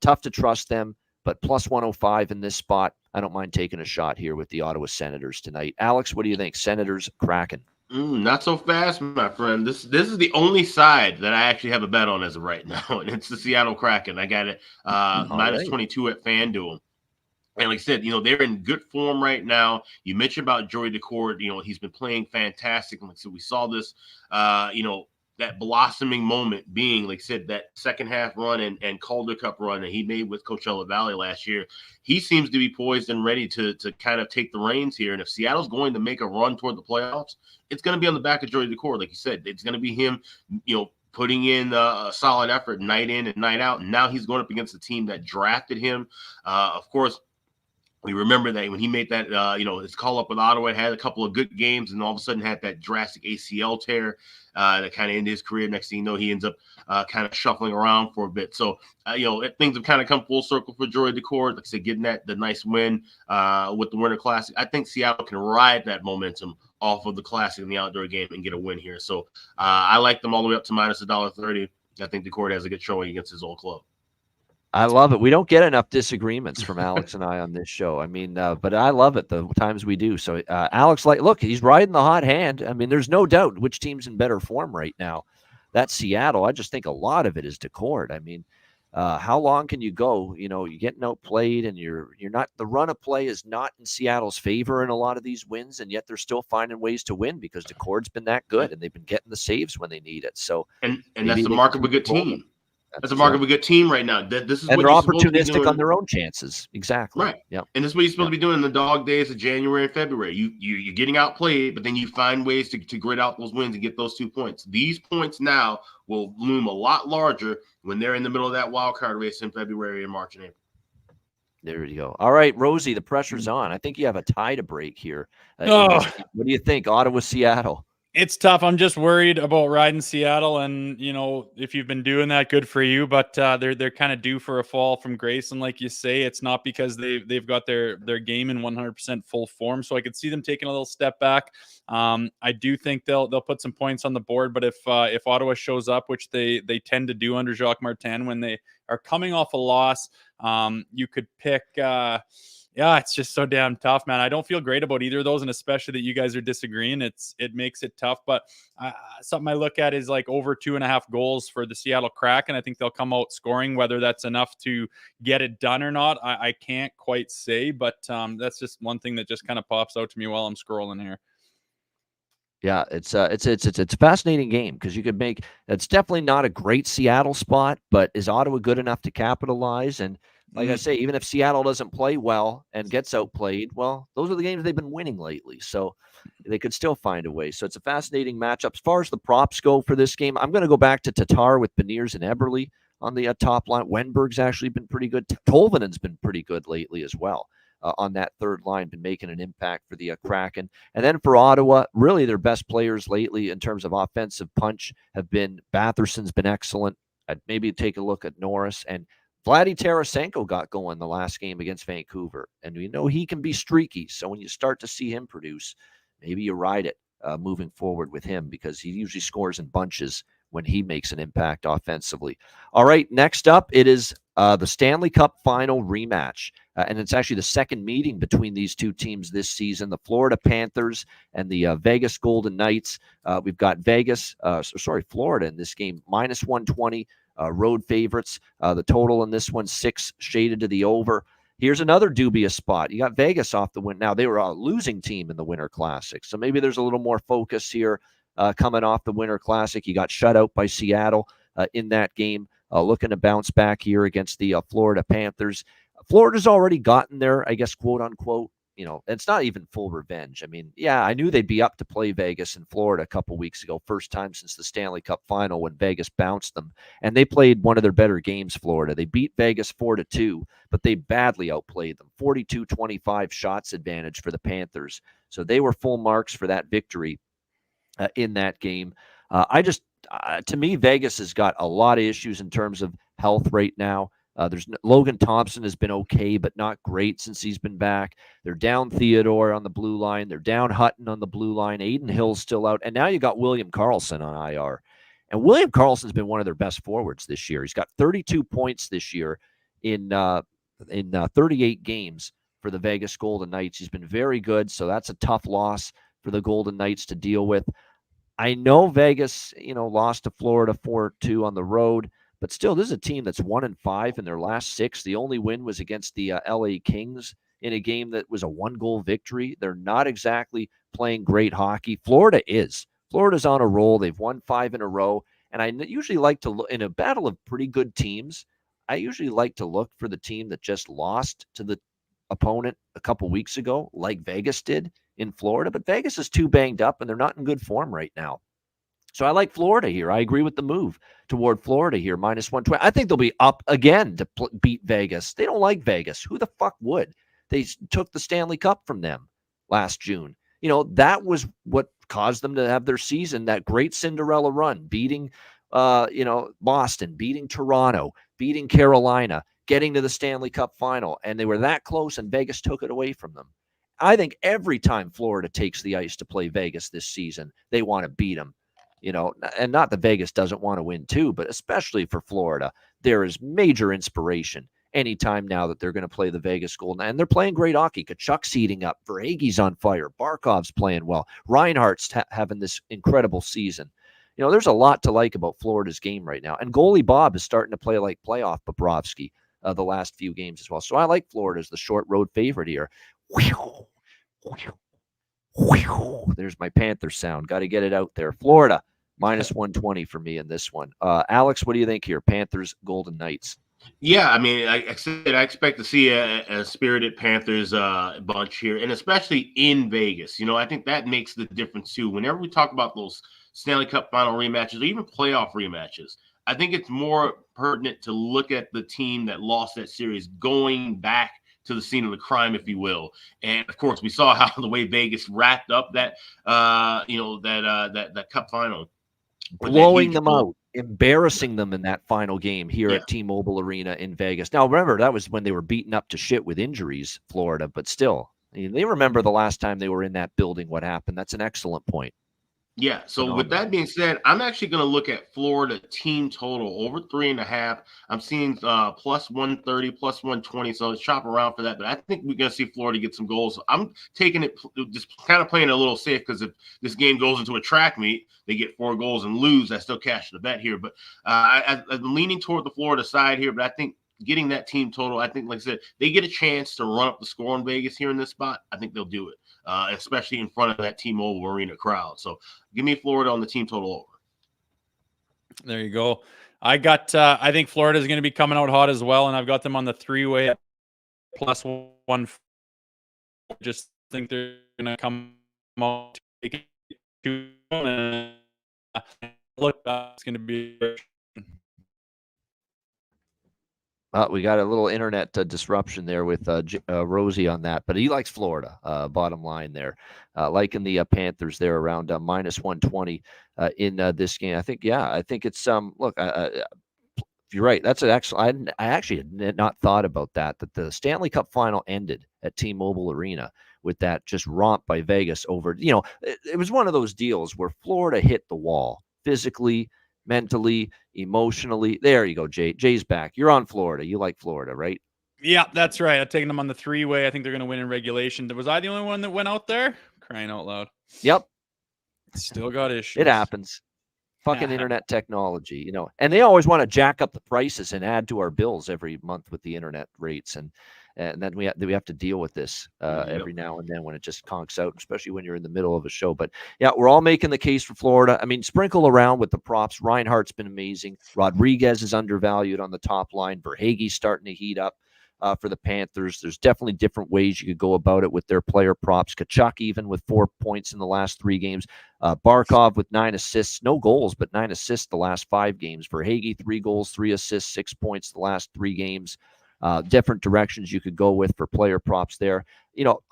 Tough to trust them, but plus 105 in this spot. I don't mind taking a shot here with the Ottawa Senators tonight. Alex, what do you think? Senators, Kraken. Not so fast, my friend. This is the only side that I actually have a bet on as of right now, and it's the Seattle Kraken. I got it minus 22 at FanDuel. And like I said, they're in good form right now. You mentioned about Joey Decord. He's been playing fantastic. Like I said, we saw this, that blossoming moment being, like I said, that second half run and Calder Cup run that he made with Coachella Valley last year. He seems to be poised and ready to kind of take the reins here. And if Seattle's going to make a run toward the playoffs, it's going to be on the back of Joey Decord. Like you said, it's going to be him, putting in a solid effort night in and night out. And now he's going up against the team that drafted him. Of course, we remember that when he made that, his call up with Ottawa, had a couple of good games, and all of a sudden had that drastic ACL tear that kind of ended his career. Next thing you know, he ends up kind of shuffling around for a bit. So, things have kind of come full circle for Joey Decord. Like I said, getting the nice win with the Winter Classic. I think Seattle can ride that momentum off of the Classic in the outdoor game and get a win here. So I like them all the way up to minus $1.30. I think Decord has a good showing against his old club. I love it. We don't get enough disagreements from Alex and I on this show. I mean, but I love it the times we do. So Alex, look, he's riding the hot hand. I mean, there's no doubt which team's in better form right now. That's Seattle. I just think a lot of it is Decord. I mean, how long can you go? You're getting outplayed, and you're not. The run of play is not in Seattle's favor in a lot of these wins, and yet they're still finding ways to win because Decord's been that good, and they've been getting the saves when they need it. So, and that's the mark of a good team. That's a mark of a good team right now. This is and what they're opportunistic on their own chances. Exactly. Right. Yeah. And this is what you're supposed to be doing in the dog days of January and February. You're getting outplayed, but then you find ways to grit out those wins and get those 2 points. These points now will loom a lot larger when they're in the middle of that wild card race in February and March and April. There you go. All right, Rosie, the pressure's on. I think you have a tie to break here. What do you think, Ottawa, Seattle? It's tough. I'm just worried about riding Seattle, and if you've been doing that, good for you. But they're kind of due for a fall from grace, and like you say, it's not because they've got their game in 100% full form. So I could see them taking a little step back. I do think they'll put some points on the board, but if Ottawa shows up, which they tend to do under Jacques Martin when they are coming off a loss, you could pick. Yeah, it's just so damn tough, man. I don't feel great about either of those, and especially that you guys are disagreeing. It makes it tough. But something I look at is like over 2.5 goals for the Seattle Kraken. I think they'll come out scoring. Whether that's enough to get it done or not, I can't quite say. But that's just one thing that just kind of pops out to me while I'm scrolling here. Yeah, it's a fascinating game because you could make. It's definitely not a great Seattle spot, but is Ottawa good enough to capitalize? And like I say, even if Seattle doesn't play well and gets outplayed, well, those are the games they've been winning lately. So they could still find a way. So it's a fascinating matchup. As far as the props go for this game, I'm going to go back to Tatar with Beniers and Eberle on the top line. Wenberg's actually been pretty good. Tolvanen's been pretty good lately as well on that third line, been making an impact for the Kraken. And then for Ottawa, really their best players lately in terms of offensive punch have been Batherson's been excellent. I'd maybe take a look at Norris, and Vladdy Tarasenko got going the last game against Vancouver, and we know he can be streaky. So when you start to see him produce, maybe you ride it moving forward with him because he usually scores in bunches when he makes an impact offensively. All right, next up, it is the Stanley Cup Final rematch, and it's actually the second meeting between these two teams this season, the Florida Panthers and the Vegas Golden Knights. We've got Florida in this game, minus 120. Road favorites. The total in this one, 6 shaded to the over. Here's another dubious spot. You got Vegas off the win. Now, they were a losing team in the Winter Classic, so maybe there's a little more focus here coming off the Winter Classic. You got shut out by Seattle in that game, looking to bounce back here against the Florida Panthers. Florida's already gotten there, I guess, quote unquote. It's not even full revenge. I mean, yeah, I knew they'd be up to play Vegas in Florida a couple weeks ago. First time since the Stanley Cup Final when Vegas bounced them. And they played one of their better games, Florida. They beat Vegas 4-2, but they badly outplayed them. 42-25 shots advantage for the Panthers. So they were full marks for that victory in that game. To me, Vegas has got a lot of issues in terms of health right now. Logan Thompson has been okay, but not great since he's been back. They're down Theodore on the blue line. They're down Hutton on the blue line. Aiden Hill's still out. And now you got William Karlsson on IR. And William Karlsson's been one of their best forwards this year. He's got 32 points this year in 38 games for the Vegas Golden Knights. He's been very good, so that's a tough loss for the Golden Knights to deal with. I know Vegas, lost to Florida 4-2 on the road. But still, this is a team that's 1-5 in their last 6. The only win was against the LA Kings in a game that was a 1-goal victory. They're not exactly playing great hockey. Florida is. Florida's on a roll. They've won 5 in a row. And I usually like to look in a battle of pretty good teams. I usually like to look for the team that just lost to the opponent a couple weeks ago, like Vegas did in Florida. But Vegas is too banged up, and they're not in good form right now. So I like Florida here. I agree with the move toward Florida here, minus 120. I think they'll be up again to beat Vegas. They don't like Vegas. Who the fuck would? They took the Stanley Cup from them last June. That was what caused them to have their season, that great Cinderella run, beating, Boston, beating Toronto, beating Carolina, getting to the Stanley Cup final. And they were that close, and Vegas took it away from them. I think every time Florida takes the ice to play Vegas this season, they want to beat them. And not that Vegas doesn't want to win too, but especially for Florida, there is major inspiration anytime now that they're going to play the Vegas Golden. And they're playing great hockey. Kachuk's heating up. Verhaeghe's on fire. Barkov's playing well. Reinhardt's having this incredible season. There's a lot to like about Florida's game right now. And goalie Bob is starting to play like playoff Bobrovsky the last few games as well. So I like Florida as the short road favorite here. There's my Panther sound. Got to get it out there. Florida. Minus 120 for me in this one. Alex, what do you think here? Panthers, Golden Knights. Yeah, I mean, I expect to see a spirited Panthers bunch here, and especially in Vegas. I think that makes the difference too. Whenever we talk about those Stanley Cup final rematches or even playoff rematches, I think it's more pertinent to look at the team that lost that series going back to the scene of the crime, if you will. And of course, we saw how the way Vegas wrapped up that that cup final, blowing them out, embarrassing them in that final game here Yeah. at T-Mobile Arena in Vegas. Now, remember, that was when they were beaten up to shit with injuries, Florida, but still, I mean, they remember the last time they were in that building, what happened. That's an excellent point. Yeah. So Phenomenal. with that being said, I'm actually going to look at Florida team total over 3.5. I'm seeing plus 130, plus 120. So let's shop around for that. But I think we're going to see Florida get some goals. So I'm taking it, just kind of playing it a little safe, because if this game goes into a track meet, they get 4 goals and lose, I still cash the bet here. But I'm leaning toward the Florida side here. But I think getting that team total, I think, like I said, they get a chance to run up the score in Vegas here in this spot. I think they'll do it. Especially in front of that T-Mobile Arena crowd. So give me Florida on the team total over. There you go. I think Florida is going to be coming out hot as well, and I've got them on the 3-way at plus 1. Just think they're going to come out, take it to them, and look, that's going to be. We got a little internet disruption there with Rosie on that, but he likes Florida. Bottom line there, liking the Panthers there around minus 120 in this game. I think it's look. You're right. That's an excellent. I actually had not thought about that. That the Stanley Cup final ended at T-Mobile Arena with that just romp by Vegas over. It was one of those deals where Florida hit the wall physically, mentally, emotionally. There you go, Jay. Jay's back. You're on Florida. You like Florida, right? Yeah, that's right. I'm taking them on the 3-way. I think they're going to win in regulation. Was I the only one that went out there? Crying out loud. Yep. Still got issues. It happens. Fucking internet technology, and they always want to jack up the prices and add to our bills every month with the internet rates. And then we have to deal with this every now and then when it just conks out, especially when you're in the middle of a show. But yeah, we're all making the case for Florida. I mean, sprinkle around with the props. Reinhardt's been amazing. Rodriguez is undervalued on the top line. Verhaeghe's starting to heat up for the Panthers. There's definitely different ways you could go about it with their player props. Tkachuk even with 4 points in the last 3 games. Barkov with 9 assists, no goals, but 9 assists the last 5 games. Verhaeghe 3 goals, 3 assists, 6 points the last 3 games. Different directions you could go with for player props there.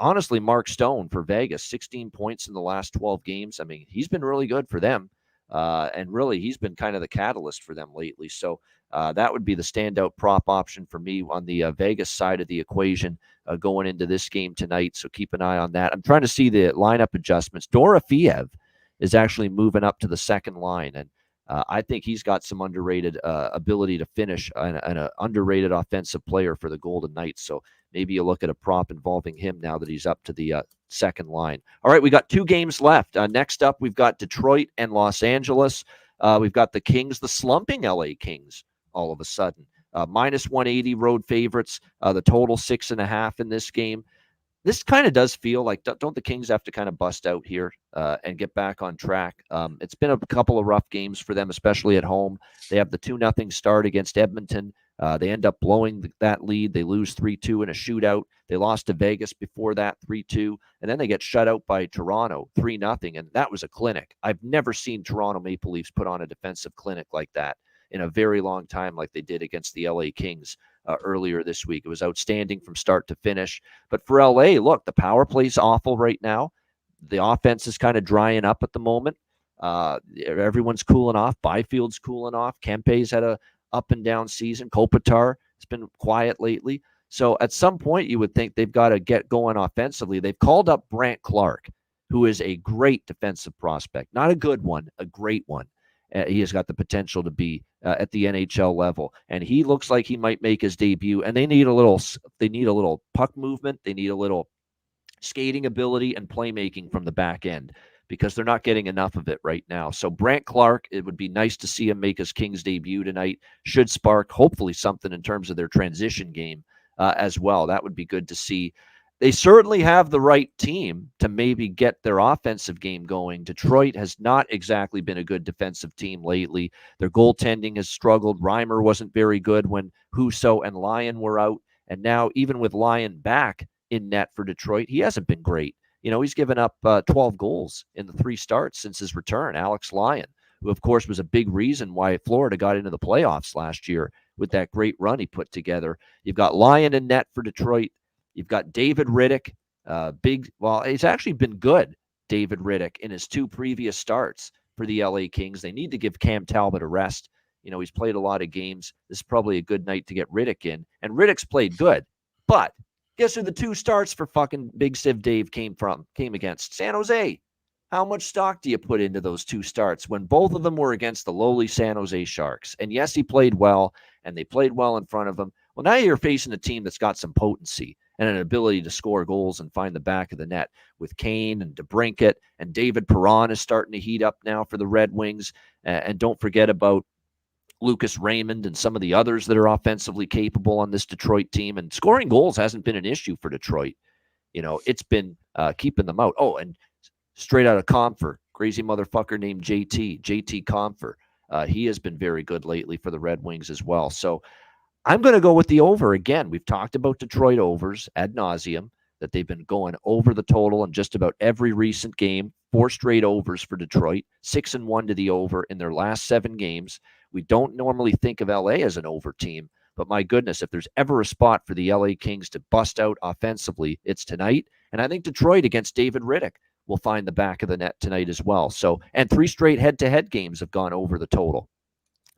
Honestly, Mark Stone for Vegas, 16 points in the last 12 games. I mean, he's been really good for them. And really, he's been kind of the catalyst for them lately. So that would be the standout prop option for me on the Vegas side of the equation going into this game tonight. So keep an eye on that. I'm trying to see the lineup adjustments. Dorofeev is actually moving up to the second line. And I think he's got some underrated ability to finish and an underrated offensive player for the Golden Knights. So maybe you look at a prop involving him now that he's up to the second line. All right, we got 2 games left. Next up, we've got Detroit and Los Angeles. We've got the Kings, the slumping LA Kings, all of a sudden. Minus 180 road favorites. The total 6.5 in this game. This kind of does feel like, don't the Kings have to kind of bust out here and get back on track? It's been a couple of rough games for them, especially at home. They have the 2-0 start against Edmonton. They end up blowing that lead. They lose 3-2 in a shootout. They lost to Vegas before that, 3-2. And then they get shut out by Toronto, 3-0. And that was a clinic. I've never seen Toronto Maple Leafs put on a defensive clinic like that in a very long time, like they did against the LA Kings earlier this week. It was outstanding from start to finish. But for LA, look, the power play's awful right now. The offense is kind of drying up at the moment. Everyone's cooling off. Byfield's cooling off. Kempe's had a up and down season. Kopitar has been quiet lately. So at some point, you would think they've got to get going offensively. They've called up Brandt Clark, who is a great defensive prospect. Not a good one, a great one. He has got the potential to be at the NHL level, and he looks like he might make his debut. And they need a little puck movement. They need a little skating ability and playmaking from the back end because they're not getting enough of it right now. So Brandt Clark, it would be nice to see him make his Kings debut tonight. Should spark hopefully something in terms of their transition game as well. That would be good to see. They certainly have the right team to maybe get their offensive game going. Detroit has not exactly been a good defensive team lately. Their goaltending has struggled. Reimer wasn't very good when Husso and Lyon were out. And now even with Lyon back in net for Detroit, he hasn't been great. He's given up 12 goals in the 3 starts since his return. Alex Lyon, who of course was a big reason why Florida got into the playoffs last year with that great run he put together. You've got Lyon in net for Detroit. You've got David Riddick, he's actually been good, David Riddick, in his 2 previous starts for the LA Kings. They need to give Cam Talbot a rest. He's played a lot of games. This is probably a good night to get Riddick in. And Riddick's played good. But guess who the 2 starts for fucking Big Siv Dave came against? San Jose. How much stock do you put into those 2 starts when both of them were against the lowly San Jose Sharks? And yes, he played well, and they played well in front of him. Well, now you're facing a team that's got some potency and an ability to score goals and find the back of the net with Kane and DeBrincat, and David Perron is starting to heat up now for the Red Wings. And don't forget about Lucas Raymond and some of the others that are offensively capable on this Detroit team. And scoring goals hasn't been an issue for Detroit. It's been keeping them out. Oh, and straight out of Comfer, crazy motherfucker named JT Comfer. He has been very good lately for the Red Wings as well. So I'm going to go with the over again. We've talked about Detroit overs ad nauseum, that they've been going over the total in just about every recent game. 4 straight overs for Detroit, 6-1 to the over in their last 7 games. We don't normally think of LA as an over team, but my goodness, if there's ever a spot for the LA Kings to bust out offensively, it's tonight. And I think Detroit against David Riddick will find the back of the net tonight as well. So, and 3 straight head-to-head games have gone over the total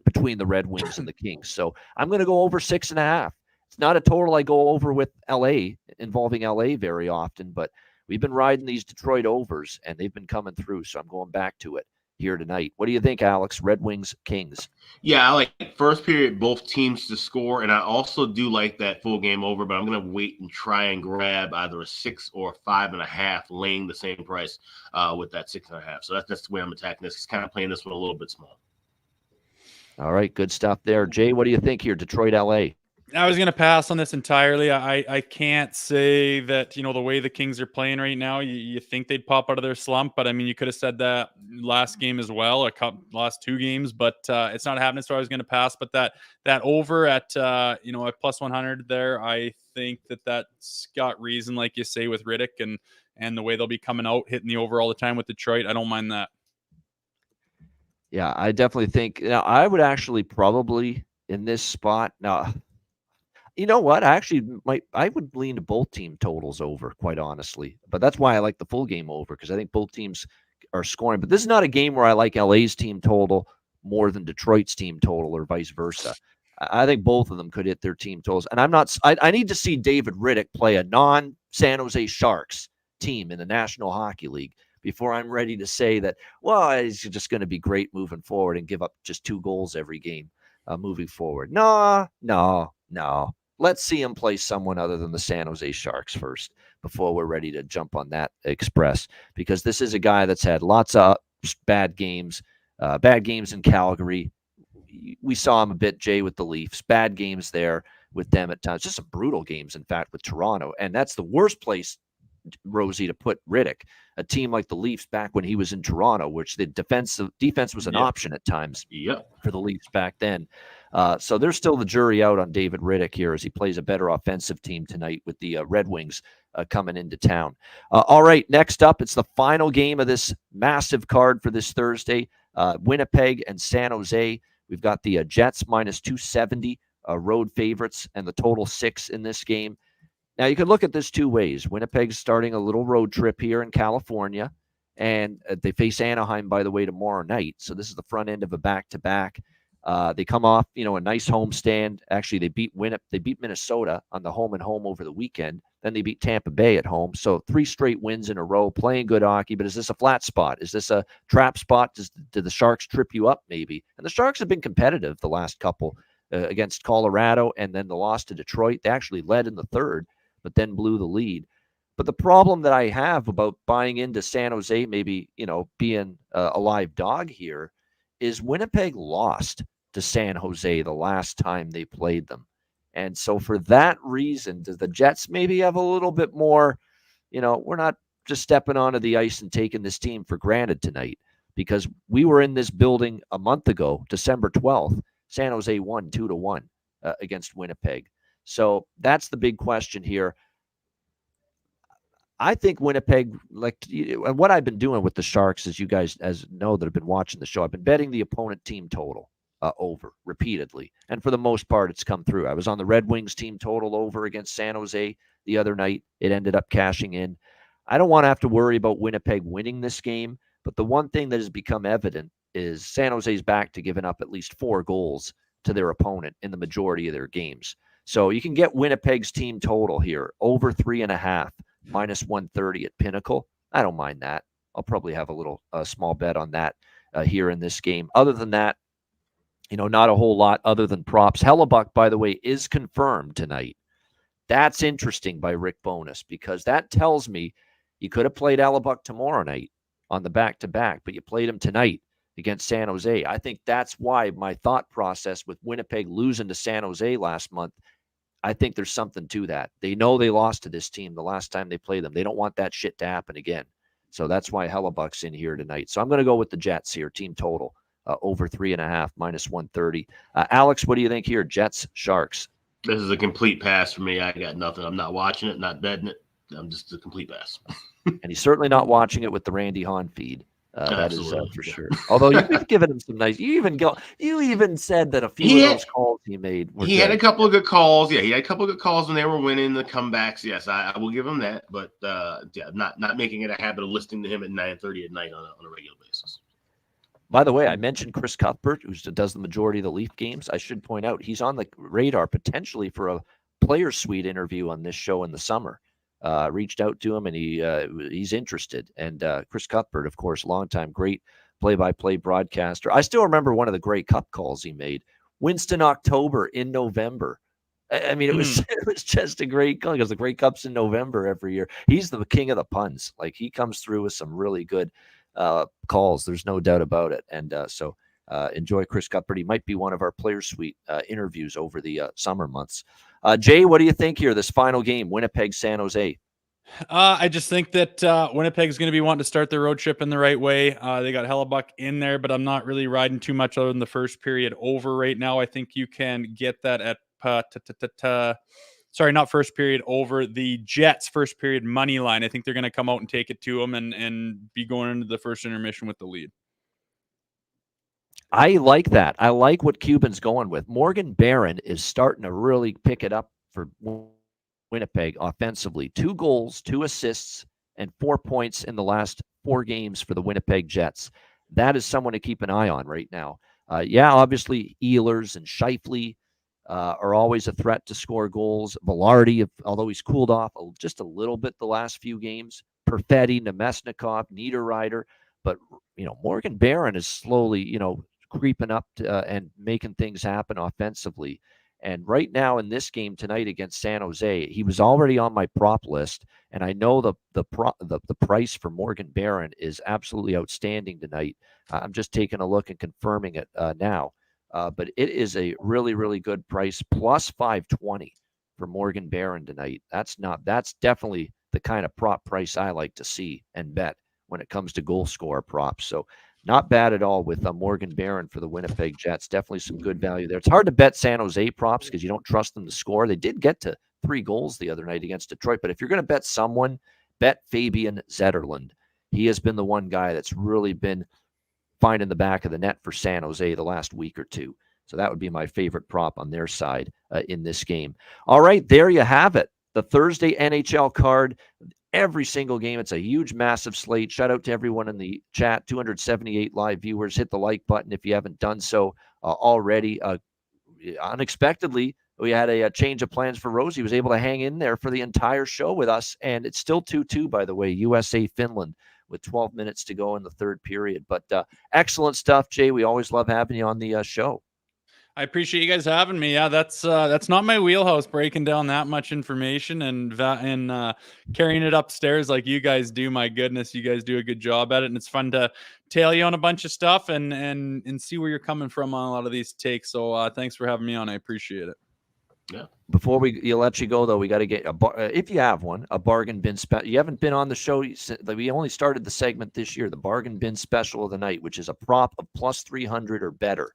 between the Red Wings and the Kings. So I'm going to go over 6.5. It's not a total I go over with LA, involving LA very often, but we've been riding these Detroit overs, and they've been coming through, so I'm going back to it here tonight. What do you think, Alex? Red Wings, Kings? Yeah, I like first period, both teams to score, and I also do like that full game over, but I'm going to wait and try and grab either a 6 or 5.5, laying the same price with that 6.5. So that's the way I'm attacking this. It's kind of playing this one a little bit small. All right, good stuff there. Jay, what do you think here? Detroit, LA? I was going to pass on this entirely. I can't say that, the way the Kings are playing right now, you think they'd pop out of their slump. But, I mean, you could have said that last game as well, last 2 games. But it's not happening, so I was going to pass. But that over at, at plus 100 there, I think that's got reason, like you say, with Riddick and the way they'll be coming out, hitting the over all the time with Detroit. I don't mind that. Yeah, I definitely think. Now, I would actually probably in this spot. Now, you know what? I would lean to both team totals over, quite honestly. But that's why I like the full game over, because I think both teams are scoring. But this is not a game where I like LA's team total more than Detroit's team total, or vice versa. I think both of them could hit their team totals. And I need to see David Riddick play a non-San Jose Sharks team in the National Hockey League before I'm ready to say that, well, he's just going to be great moving forward and give up just 2 goals every game moving forward. No. Let's see him play someone other than the San Jose Sharks first before we're ready to jump on that express, because this is a guy that's had lots of bad games in Calgary. We saw him a bit, Jay, with the Leafs. Bad games there with them at times. Just some brutal games, in fact, with Toronto. And that's the worst place, Rosie, to put Riddick, a team like the Leafs back when he was in Toronto, which the defense was an option at times for the Leafs back then. So there's still the jury out on David Riddick here as he plays a better offensive team tonight with the Red Wings coming into town. All right, next up, it's the final game of this massive card for this Thursday. Winnipeg and San Jose. We've got the Jets minus 270 road favorites, and the total 6 in this game. Now, you can look at this 2 ways. Winnipeg's starting a little road trip here in California, and they face Anaheim, by the way, tomorrow night. So this is the front end of a back-to-back. They come off, a nice homestand. Actually, they beat Minnesota on the home and home over the weekend. Then they beat Tampa Bay at home. So 3 straight wins in a row, playing good hockey. But is this a flat spot? Is this a trap spot? Do the Sharks trip you up maybe? And the Sharks have been competitive the last couple against Colorado, and then the loss to Detroit. They actually led in the third, but then blew the lead. But the problem that I have about buying into San Jose maybe, being a live dog here is Winnipeg lost to San Jose the last time they played them. And so for that reason, does the Jets maybe have a little bit more, we're not just stepping onto the ice and taking this team for granted tonight, because we were in this building a month ago, December 12th. San Jose won 2-1 against Winnipeg. So that's the big question here. I think Winnipeg, and what I've been doing with the Sharks, as you guys know that have been watching the show, I've been betting the opponent team total. over repeatedly. And for the most part, it's come through. I was on the Red Wings team total over against San Jose the other night. It ended up cashing in. I don't want to have to worry about Winnipeg winning this game, but the one thing that has become evident is San Jose's back to giving up at least 4 goals to their opponent in the majority of their games. So you can get Winnipeg's team total here, over 3.5, minus 130 at Pinnacle. I don't mind that. I'll probably have a little small bet on that here in this game. Other than that, not a whole lot other than props. Hellebuck, by the way, is confirmed tonight. That's interesting by Rick Bowness, because that tells me you could have played Hellebuck tomorrow night on the back-to-back, but you played him tonight against San Jose. I think that's why my thought process with Winnipeg losing to San Jose last month, I think there's something to that. They know they lost to this team the last time they played them. They don't want that shit to happen again. So that's why Hellebuck's in here tonight. So I'm going to go with the Jets here, team total, over 3.5, minus 130. Alex, what do you think here? Jets, Sharks. This is a complete pass for me. I got nothing. I'm not watching it, not betting it. I'm just a complete pass. And he's certainly not watching it with the Randy Hahn feed. That is for sure. Although you've given him some nice. You even said that a few of those calls he made. He had a couple of good calls. Yeah, he had a couple of good calls when they were winning the comebacks. Yes, I will give him that. But not making it a habit of listening to him at 9:30 at night on a regular basis. By the way, I mentioned Chris Cuthbert, who does the majority of the Leaf games. I should point out he's on the radar potentially for a Players Suite interview on this show in the summer. Reached out to him, and he's interested. And Chris Cuthbert, of course, longtime great play-by-play broadcaster. I still remember one of the great Cup calls he made. Winston October in November. I mean, it was just a great call because the Grey Cup's in November every year. He's the king of the puns. Like, he comes through with some really good calls. There's no doubt about it. And so enjoy Chris Cuthbert. He might be one of our Players Suite interviews over the summer months. Jay, what do you think here? This final game, Winnipeg, San Jose. I just think that Winnipeg's going to be wanting to start their road trip in the right way. They got Hellebuck in there, but I'm not really riding too much other than the first period over right now. I think you can get that at not first period over, the Jets first period money line. I think they're going to come out and take it to them and be going into the first intermission with the lead. I like that. I like what Cuban's going with. Morgan Barron is starting to really pick it up for Winnipeg offensively. 2 goals, 2 assists, and 4 points in the last 4 games for the Winnipeg Jets. That is someone to keep an eye on right now. Obviously, Ehlers and Scheifele are always a threat to score goals. Velarde, although he's cooled off just a little bit the last few games. Perfetti, Nemesnikov, Niederreiter. But, Morgan Barron is slowly, creeping up and making things happen offensively. And right now in this game tonight against San Jose, he was already on my prop list, and I know the price for Morgan Barron is absolutely outstanding tonight. I'm just taking a look and confirming it now. But it is a really, really good price, plus 520 for Morgan Barron tonight. That's definitely the kind of prop price I like to see and bet when it comes to goal scorer props. So not bad at all with Morgan Barron for the Winnipeg Jets. Definitely some good value there. It's hard to bet San Jose props because you don't trust them to score. They did get to 3 goals the other night against Detroit. But if you're going to bet someone, bet Fabian Zetterlund. He has been the one guy that's really been finding the back of the net for San Jose the last week or two. So that would be my favorite prop on their side in this game. All right, there you have it. The Thursday NHL card. Every single game. It's a huge, massive slate. Shout out to everyone in the chat. 278 live viewers. Hit the like button if you haven't done so already. Unexpectedly, we had a change of plans for Rosie. He was able to hang in there for the entire show with us. And it's still 2-2, by the way, USA-Finland with 12 minutes to go in the third period. But excellent stuff, Jay. We always love having you on the show. I appreciate you guys having me. Yeah, that's not my wheelhouse, breaking down that much information and carrying it upstairs like you guys do. My goodness, you guys do a good job at it, and it's fun to tail you on a bunch of stuff and see where you're coming from on a lot of these takes. So thanks for having me on. I appreciate it. Yeah. Before we let you go, though, we got to get if you have one, a bargain bin special. You haven't been on the show. We only started the segment this year, the bargain bin special of the night, which is a prop of plus 300 or better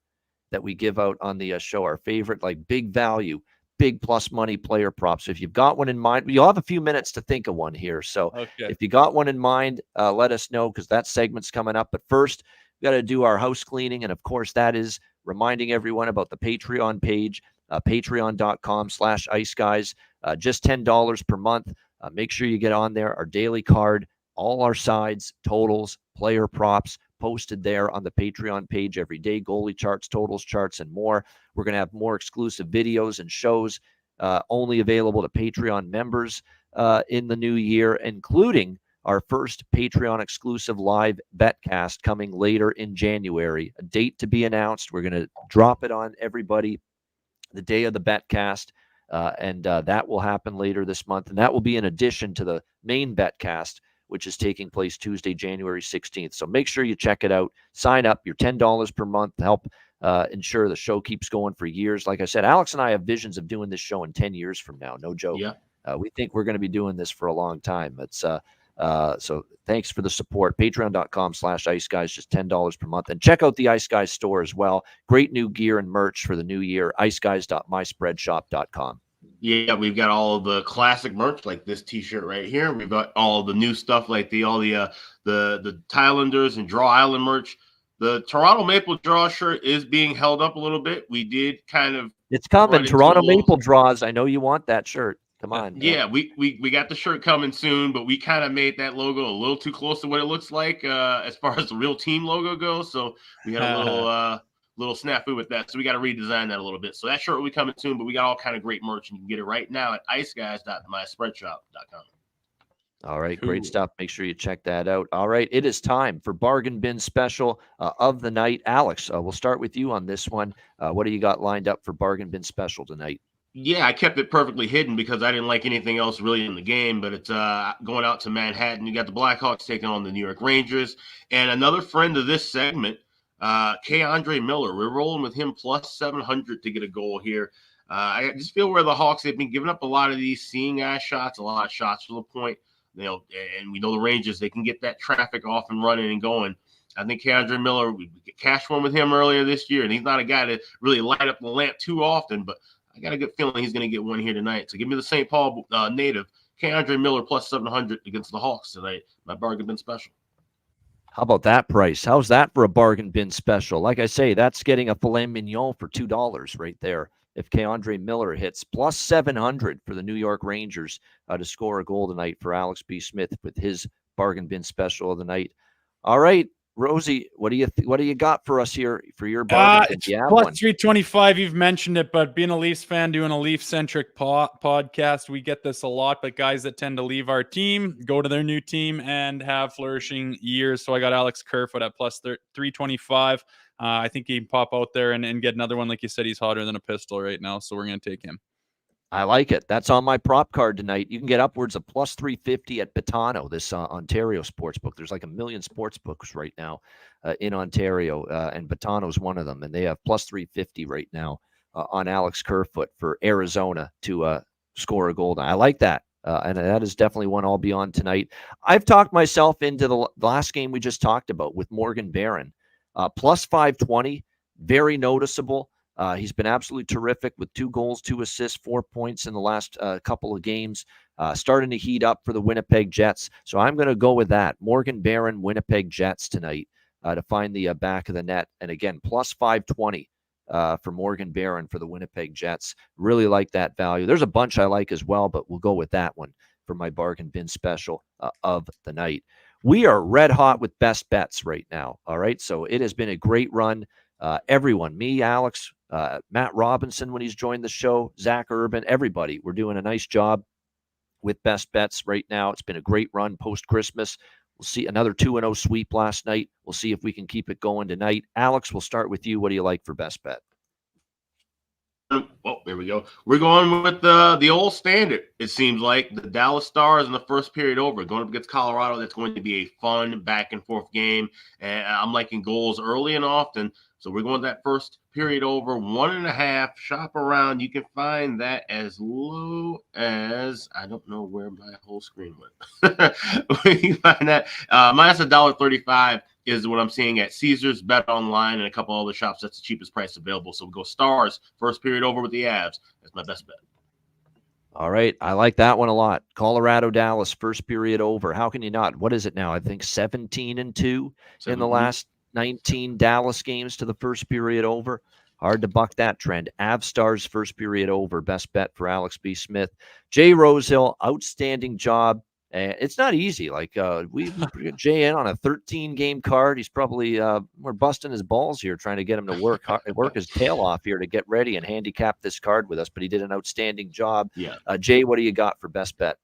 that we give out on the show. Our favorite, like big value, big plus money player props. So if you've got one in mind, you'll have a few minutes to think of one here. So if you got one in mind, let us know because that segment's coming up. But first, we got to do our house cleaning. And of course, that is reminding everyone about the Patreon page, patreon.com/iceguys, just $10 per month. Make sure you get on there. Our daily card, all our sides, totals, player props, posted there on the Patreon page every day, goalie charts, totals charts, and more. We're going to have more exclusive videos and shows only available to Patreon members in the new year, including our first Patreon exclusive live betcast coming later in January. A date to be announced. We're going to drop it on everybody the day of the betcast, and that will happen later this month. And that will be in addition to the main betcast, which is taking place Tuesday, January 16th. So make sure you check it out. Sign up. Your $10 per month to help ensure the show keeps going for years. Like I said, Alex and I have visions of doing this show in 10 years from now. No joke. Yeah. We think we're going to be doing this for a long time. It's so thanks for the support. Patreon.com/iceguys, just $10 per month. And check out the Ice Guys store as well. Great new gear and merch for the new year. iceguys.myspreadshop.com. Yeah, we've got all of the classic merch like this T-shirt right here. We've got all the new stuff like the Thailanders and Draw Island merch. The Toronto Maple Draw shirt is being held up a little bit. We did kind of. It's coming. Toronto Maple Draws. I know you want that shirt. Come on. Yeah, we got the shirt coming soon, but we kind of made that logo a little too close to what it looks like as far as the real team logo goes. So we got a little snafu with that. So we got to redesign that a little bit. So that shirt will be coming soon, but we got all kind of great merch, and you can get it right now at iceguys.myspreadshop.com. All right, great stuff. Make sure you check that out. All right, it is time for Bargain Bin Special of the night. Alex, we'll start with you on this one. What do you got lined up for Bargain Bin Special tonight? Yeah, I kept it perfectly hidden because I didn't like anything else really in the game, but it's going out to Manhattan. You got the Blackhawks taking on the New York Rangers. And another friend of this segment, Andre Miller. We're rolling with him plus 700 to get a goal here. I just feel where the Hawks, they've been giving up a lot of these seeing eye shots, a lot of shots to the point. And we know the Rangers, they can get that traffic off and running and going. I think Andre Miller, we cashed one with him earlier this year, and he's not a guy to really light up the lamp too often, but I got a good feeling he's going to get one here tonight. So give me the St. Paul native, Andre Miller plus 700 against the Hawks tonight. My bargain bin special. How about that price? How's that for a bargain bin special? Like I say, that's getting a filet mignon for $2 right there. If Andre Miller hits plus 700 for the New York Rangers to score a goal tonight for Alex B. Smith with his bargain bin special of the night. All right, Rosie, what do you got for us here for your bargain? It's plus 325. You've mentioned it, but being a Leafs fan, doing a Leaf-centric podcast, we get this a lot. But guys that tend to leave our team, go to their new team, and have flourishing years. So I got Alex Kerfoot at plus 325. I think he can pop out there and get another one. Like you said, he's hotter than a pistol right now, so we're going to take him. I like it. That's on my prop card tonight. You can get upwards of plus 350 at Betano, this Ontario sportsbook. There's like 1 million sportsbooks right now in Ontario, and Betano's one of them. And they have plus 350 right now on Alex Kerfoot for Arizona to score a goal. I like that. And that is definitely one I'll be on tonight. I've talked myself into the last game we just talked about with Morgan Barron. Plus 520, very noticeable. He's been absolutely terrific with 2 goals, 2 assists, 4 points in the last couple of games, starting to heat up for the Winnipeg Jets. So I'm going to go with that. Morgan Barron, Winnipeg Jets tonight to find the back of the net. And again, plus 520 for Morgan Barron for the Winnipeg Jets. Really like that value. There's a bunch I like as well, but we'll go with that one for my bargain bin special of the night. We are red hot with best bets right now. All right. So it has been a great run. Everyone, me, Alex, Matt Robinson, when he's joined the show, Zach Urban, everybody, we're doing a nice job with best bets right now. It's been a great run post-Christmas. We'll see another 2-0 sweep last night. We'll see if we can keep it going tonight. Alex, we'll start with you. What do you like for best bet? Well, there we go. We're going with the old standard. It seems like the Dallas Stars in the first period over, going up against Colorado. That's going to be a fun back and forth game. And I'm liking goals early and often. So we're going that first period over 1.5. Shop around. You can find that as low as, I don't know where my whole screen went. We can find that minus $1.35 is what I'm seeing at Caesars, Bet Online, and a couple other shops. That's the cheapest price available. So we go Stars first period over with the Avs. That's my best bet. All right. I like that one a lot. Colorado, Dallas, first period over. How can you not? What is it now? I think 17-2 in the last 19 Dallas games to the first period over. Hard to buck that trend. Avstars first period over. Best bet for Alex B. Smith. Jay Rosehill, outstanding job. It's not easy. Like we got Jay in on a 13-game card. He's probably we're busting his balls here trying to get him to work his tail off here to get ready and handicap this card with us. But he did an outstanding job. Yeah. Jay, what do you got for best bet?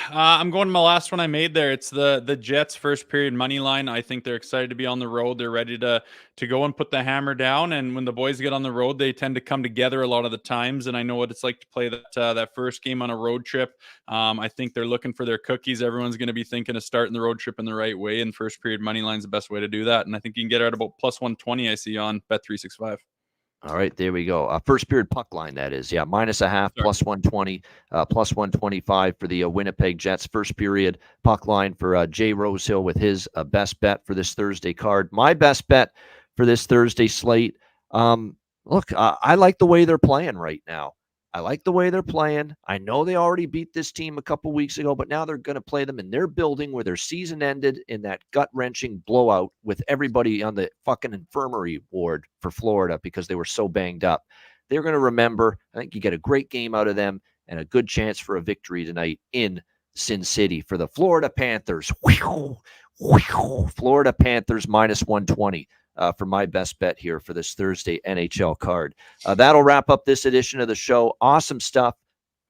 I'm going to my last one I made there. It's the Jets first period money line. I think they're excited to be on the road. They're ready to go and put the hammer down. And when the boys get on the road, they tend to come together a lot of the times. And I know what it's like to play that first game on a road trip. I think they're looking for their cookies. Everyone's going to be thinking of starting the road trip in the right way. And first period money line is the best way to do that. And I think you can get it at about plus 120. I see on Bet365. All right, there we go. First period puck line, that is. Yeah, -0.5, plus 120, plus 125 for the Winnipeg Jets. First period puck line for Jay Rosehill with his best bet for this Thursday card. My best bet for this Thursday slate. Look, I like the way they're playing right now. I like the way they're playing. I know they already beat this team a couple weeks ago, but now they're going to play them in their building where their season ended in that gut-wrenching blowout with everybody on the fucking infirmary ward for Florida because they were so banged up. They're going to remember. I think you get a great game out of them and a good chance for a victory tonight in Sin City for the Florida Panthers. Florida Panthers -120. For my best bet here for this Thursday NHL card. That'll wrap up this edition of the show. Awesome stuff.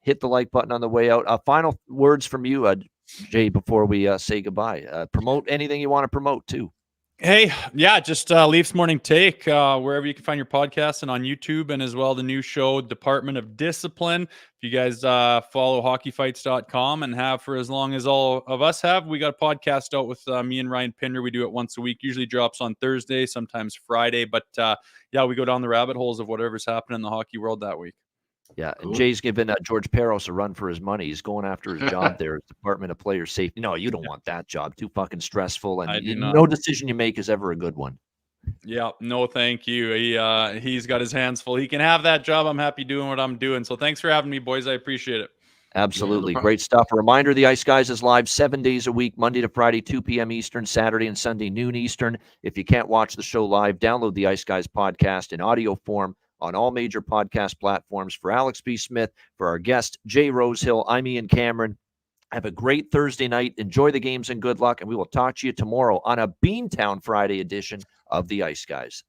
Hit the like button on the way out. Final words from you, Jay, before we say goodbye. Promote anything you want to promote, too. Hey, yeah, just Leafs Morning Take, wherever you can find your podcast and on YouTube, and as well the new show, Department of Discipline. If you guys follow hockeyfights.com and have for as long as all of us have, we got a podcast out with me and Ryan Pinder. We do it once a week, usually drops on Thursday, sometimes Friday. But yeah, we go down the rabbit holes of whatever's happening in the hockey world that week. Yeah, and Jay's giving George Peros a run for his money. He's going after his job there, Department of Player Safety. No, you don't want that job. Too fucking stressful, and no decision you make is ever a good one. Yeah, no, thank you. He's got his hands full. He can have that job. I'm happy doing what I'm doing. So thanks for having me, boys. I appreciate it. Absolutely. Great stuff. A reminder, the Ice Guys is live 7 days a week, Monday to Friday, 2 p.m. Eastern, Saturday and Sunday, noon Eastern. If you can't watch the show live, download the Ice Guys podcast in audio form on all major podcast platforms. For Alex B. Smith, for our guest, Jay Rosehill, I'm Ian Cameron. Have a great Thursday night. Enjoy the games and good luck. And we will talk to you tomorrow on a Beantown Friday edition of the Ice Guys.